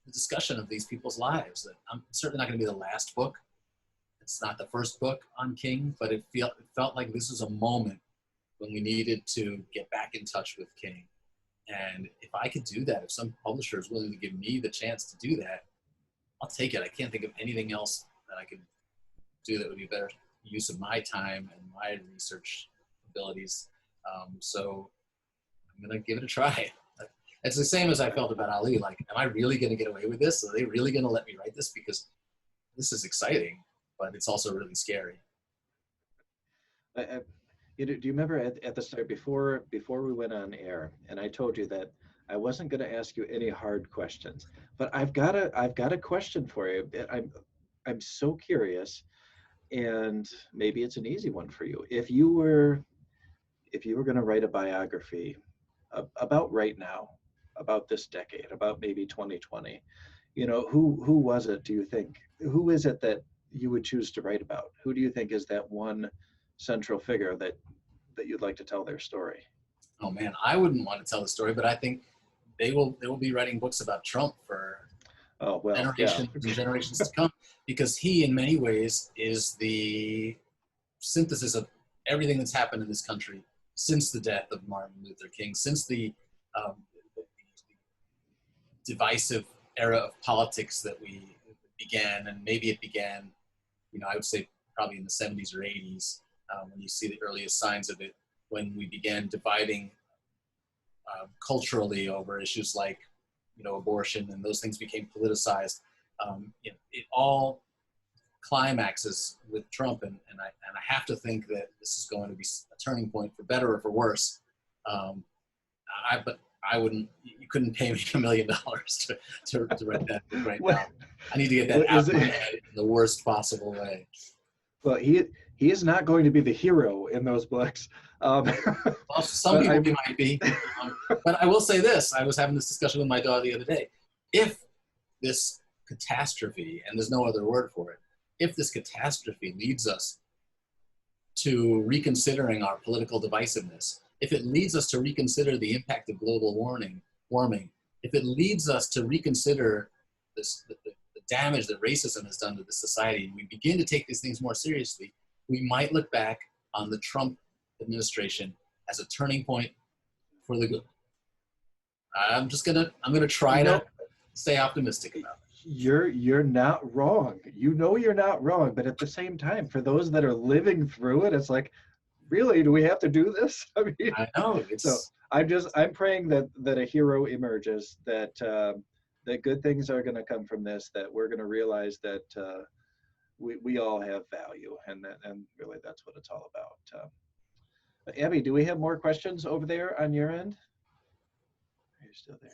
the discussion of these people's lives? That I'm certainly not going to be the last book It's not the first book on King, but it felt like this was a moment when we needed to get back in touch with King. And if I could do that, if some publisher is willing to give me the chance to do that, I'll take it. I can't think of anything else that I could do that would be better use of my time and my research abilities. So I'm going to give it a try. It's the same as I felt about Ali. Like, am I really going to get away with this? Are they really going to let me write this? Because this is exciting, but it's also really scary. Do you remember at the start, before we went on air, and I told you that I wasn't going to ask you any hard questions, but I've got a question for you. I'm so curious, and maybe it's an easy one for you. If you were going to write a biography about right now, about this decade, about maybe 2020, who was it, do you think? Who is it that you would choose to write about? Who do you think is that one central figure that you'd like to tell their story? Oh man, I wouldn't want to tell the story, but I think they will be writing books about Trump for generations and generations to come, because he in many ways is the synthesis of everything that's happened in this country since the death of Martin Luther King, since the divisive era of politics that we began, and maybe it began, I would say probably in the 70s or 80s, when you see the earliest signs of it, when we began dividing culturally over issues like, abortion, and those things became politicized. It all climaxes with Trump, and I have to think that this is going to be a turning point for better or for worse. But I wouldn't. You couldn't pay me $1 million to write that book right now. I need to get that out of my head in the worst possible way. Well, he is not going to be the hero in those books. Well, some people might be. But I will say this. I was having this discussion with my daughter the other day. If this catastrophe, and there's no other word for it, if this catastrophe leads us to reconsidering our political divisiveness, if it leads us to reconsider the impact of global warming, if it leads us to reconsider the damage that racism has done to the society, and we begin to take these things more seriously, we might look back on the Trump administration as a turning point for the good. I'm gonna try to stay optimistic about it. You're not wrong. You're not wrong, but at the same time, for those that are living through it, it's like, really, do we have to do this? I mean, I know. So I'm praying that a hero emerges, that good things are going to come from this, that we're going to realize that we all have value, and really that's what it's all about. Abby, do we have more questions over there on your end? Are you still there?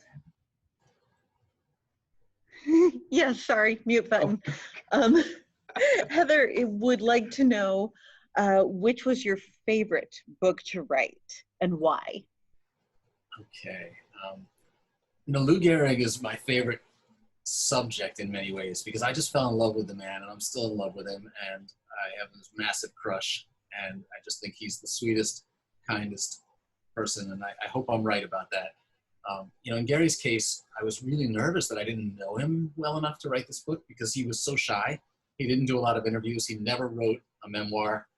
Yes, sorry, mute button. Oh. Heather would like to know which was your favorite book to write and why? Okay. Lou Gehrig is my favorite subject in many ways, because I just fell in love with the man, and I'm still in love with him, and I have this massive crush, and I just think he's the sweetest, kindest person, and I hope I'm right about that. In Gary's case, I was really nervous that I didn't know him well enough to write this book, because he was so shy. He didn't do a lot of interviews. He never wrote a memoir.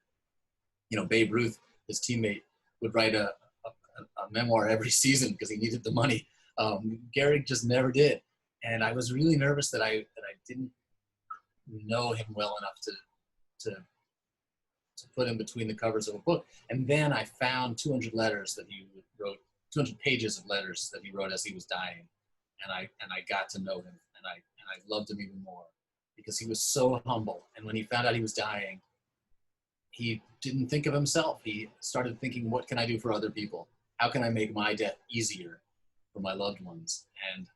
Babe Ruth, his teammate, would write a memoir every season because he needed the money. Gehrig just never did. And I was really nervous that I didn't know him well enough to put him between the covers of a book. And then I found 200 letters that he wrote, 200 pages of letters that he wrote as he was dying. And I got to know him, and I loved him even more, because he was so humble. And when he found out he was dying, he didn't think of himself. He started thinking, what can I do for other people? How can I make my death easier for my loved ones? And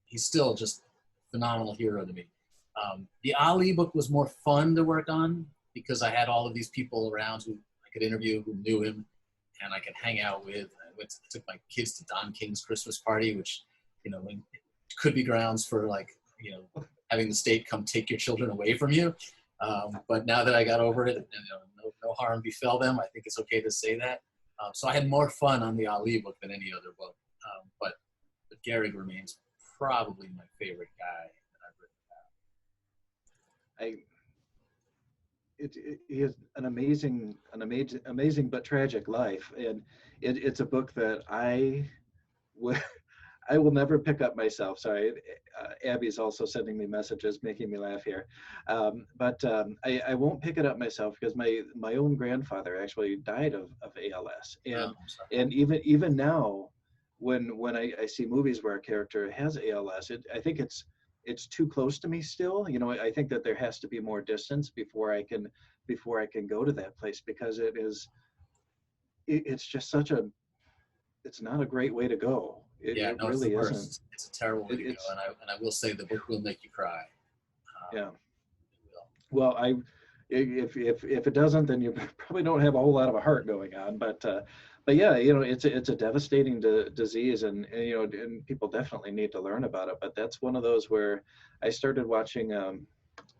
he's still just a phenomenal hero to me. The Ali book was more fun to work on, because I had all of these people around who I could interview, who knew him, and I could hang out with. I took my kids to Don King's Christmas party, which, could be grounds for having the state come take your children away from you. But now that I got over it, and no harm befell them, I think it's okay to say that. So I had more fun on the Ali book than any other book. But Gehrig remains probably my favorite guy that I've written about. he has an amazing but tragic life, and it's a book that would I will never pick up myself. Sorry, Abby's also sending me messages, making me laugh here. I won't pick it up myself because my own grandfather actually died of ALS, Oh, and even now, when I see movies where a character has ALS, I think it's too close to me still. You know, I think that there has to be more distance before I can go to that place, because it's just it's not a great way to go. yeah, It no, it's the really isn't. worst. It's a terrible way to go, It's and I will say the book will make you cry. Yeah. It will. Well, if it doesn't, then you probably don't have a whole lot of a heart going on. But yeah, you know, it's a devastating disease, and you know, and people definitely need to learn about it. But that's one of those where I started watching.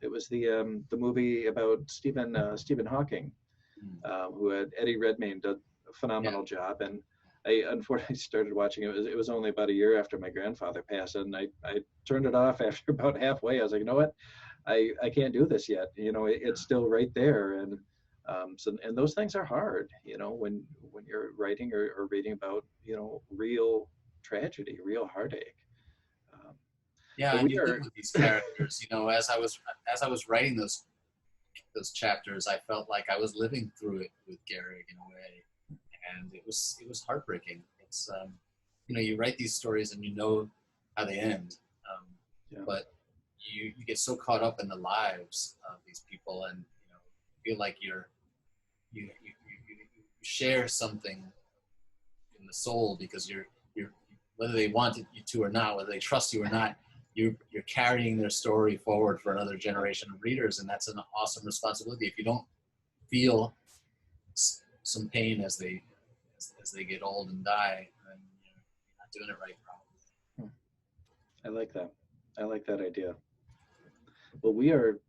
It was the movie about Stephen Hawking, who had Eddie Redmayne did a phenomenal job, and I unfortunately started watching it. It was only about a year after my grandfather passed, and I turned it off after about halfway. I was like, you know what, I can't do this yet. You know, it's still right there, and and those things are hard. You know, when you're writing or reading about, you know, real tragedy, real heartache. Um, Yeah, but and we you live are with these characters. You know, as I was writing those chapters, I felt like I was living through it with Gehrig in a way, and it was heartbreaking. It's you know, you write these stories and you know how they end, yeah. but you get so caught up in the lives of these people, and you know, feel like you share something in the soul, because you're whether they want you to or not, whether they trust you or not, you're carrying their story forward for another generation of readers, and that's an awesome responsibility. If you don't feel some pain as they get old and die, then you're not doing it right, probably. I like that. I like that idea. Well, we're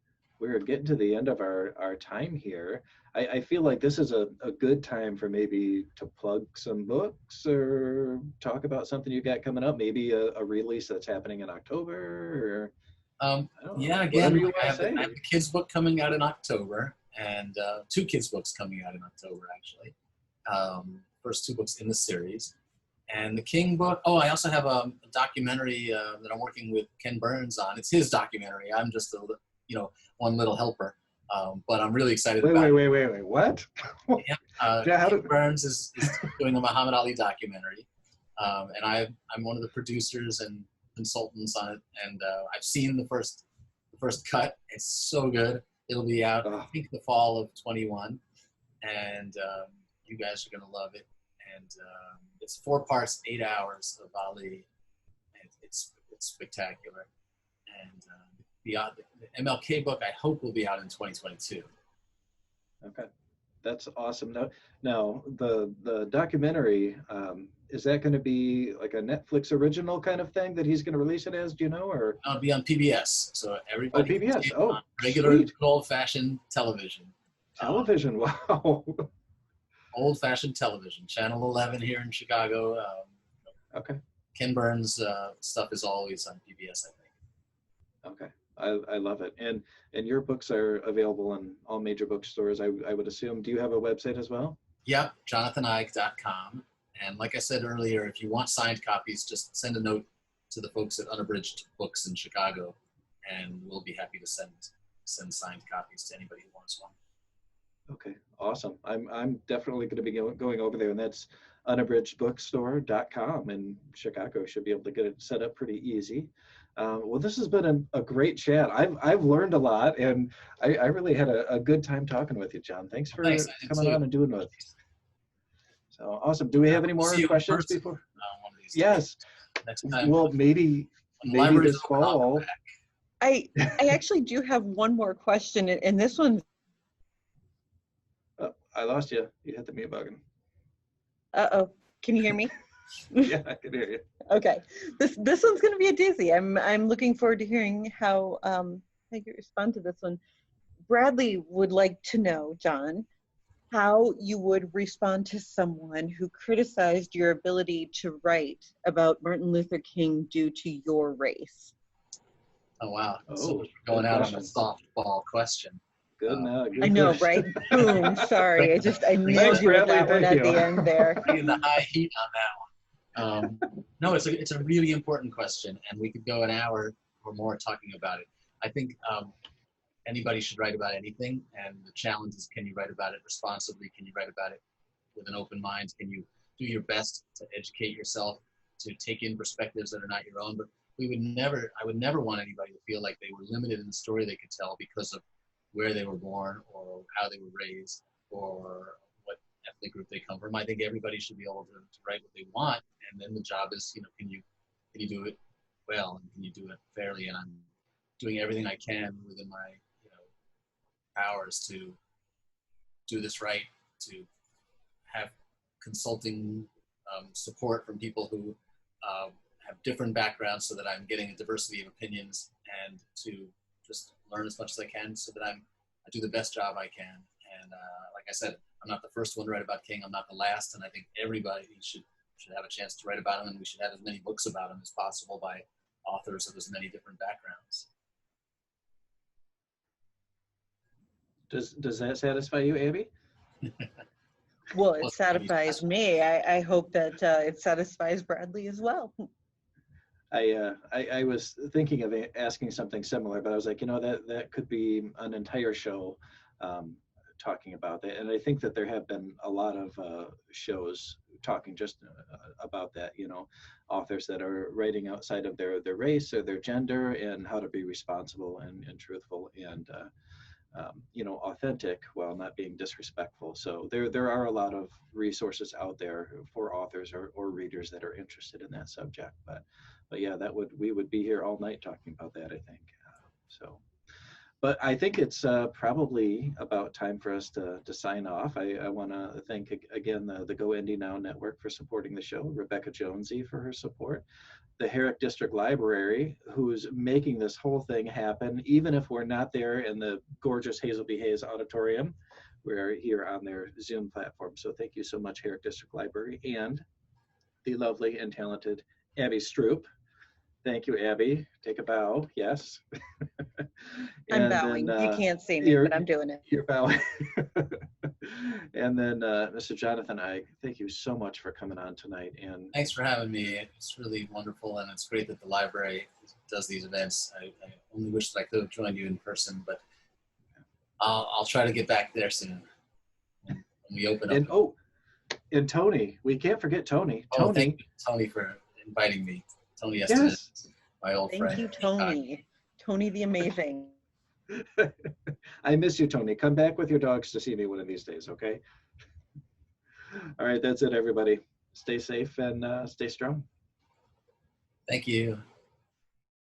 getting to the end of our time here. I feel like this is a good time for maybe to plug some books or talk about something you got coming up, maybe a release that's happening in October, or I don't know, Yeah, whatever again, you want to say. I have the kids book coming out in October, and two kids books coming out in October, actually. First two books in the series. And the King book, oh, I also have a documentary that I'm working with Ken Burns on. It's his documentary. I'm just one little helper. But I'm really excited about it. Wait, what? Yeah, Yeah, Ken Burns is doing a Muhammad Ali documentary. And I'm one of the producers and consultants on it. And I've seen the first cut. It's so good. It'll be out, I think, the fall of 21. And you guys are going to love it. And it's 4 parts, 8 hours of Ali. And it's spectacular. And the MLK book, I hope, will be out in 2022. Okay, that's awesome. Now the documentary, is that going to be like a Netflix original kind of thing that he's going to release it as? Do you know, or It'll be on PBS, so everybody PBS. can see it Oh, on regular, sweet. old-fashioned television. Television. Wow. Old-fashioned television, Channel 11 here in Chicago. Okay. Ken Burns' stuff is always on PBS, I think. Okay. I love it. And your books are available in all major bookstores, I would assume. Do you have a website as well? Yep, JonathanEig.com. And like I said earlier, if you want signed copies, just send a note to the folks at Unabridged Books in Chicago, and we'll be happy to send signed copies to anybody who wants one. Okay, awesome. I'm definitely going to be going over there, and that's unabridgedbookstore.com in Chicago. Should be able to get it set up pretty easy. Well, this has been a great chat. I've learned a lot, and I really had a good time talking with you, John. Thanks for coming on and doing with us. So awesome. Do we have any more questions before? One of these yes. Next time. Well, maybe this fall. I actually do have one more question, and this one. Oh, I lost you. You hit the mute button. Uh-oh. Can you hear me? Yeah, I can hear you. Okay. This one's going to be a doozy. I'm looking forward to hearing how you respond to this one. Bradley would like to know, John, how you would respond to someone who criticized your ability to write about Martin Luther King due to your race. Oh, wow. Oh, so we're going out on a softball question. Good now. Good I know, push. right? Boom. Sorry, I nailed Thanks, you with Bradley. that one Thank at you. the end there. In the high heat on that one. No, it's a really important question, and we could go an hour or more talking about it. I think anybody should write about anything, and the challenge is, can you write about it responsibly? Can you write about it with an open mind? Can you do your best to educate yourself, to take in perspectives that are not your own? But I would never want anybody to feel like they were limited in the story they could tell because of where they were born or how they were raised or what ethnic group they come from. I think everybody should be able to write what they want, and then the job is, can you do it well, and can you do it fairly? And I'm doing everything I can within my powers to do this right, to have consulting support from people who have different backgrounds so that I'm getting a diversity of opinions, and to just learn as much as I can so that I do the best job I can. And like I said, I'm not the first one to write about King. I'm not the last. And I think everybody should have a chance to write about him, and we should have as many books about him as possible by authors of as many different backgrounds. Does that satisfy you, Abby? Well, it satisfies me. I hope that it satisfies Bradley as well. I was thinking of asking something similar, but I was like, that could be an entire show talking about that. And I think that there have been a lot of shows talking just about that, authors that are writing outside of their race or their gender, and how to be responsible and truthful and authentic while not being disrespectful. So there are a lot of resources out there for authors or readers that are interested in that subject. But yeah, we would be here all night talking about that, I think. But I think it's probably about time for us to sign off. I want to thank again the Go Indie Now Network for supporting the show, Rebecca Jonesy for her support, the Herrick District Library, who's making this whole thing happen, even if we're not there in the gorgeous Hazel B. Hayes Auditorium. We're here on their Zoom platform. So thank you so much, Herrick District Library, and the lovely and talented Abby Stroop. Thank you, Abby. Take a bow. Yes. I'm bowing. You can't see me, but I'm doing it. You're bowing. And then Mr. Jonathan Eig, thank you so much for coming on tonight. And thanks for having me. It's really wonderful, and it's great that the library does these events. I only wish that I could have joined you in person, but I'll try to get back there soon when we open up. And Tony, we can't forget Tony. Tony. Thank you, Tony, for inviting me. Tony yesterday, yes. My old friend. Thank you, Tony. Tony the Amazing. I miss you, Tony. Come back with your dogs to see me one of these days, okay? All right, that's it, everybody. Stay safe and stay strong. Thank you.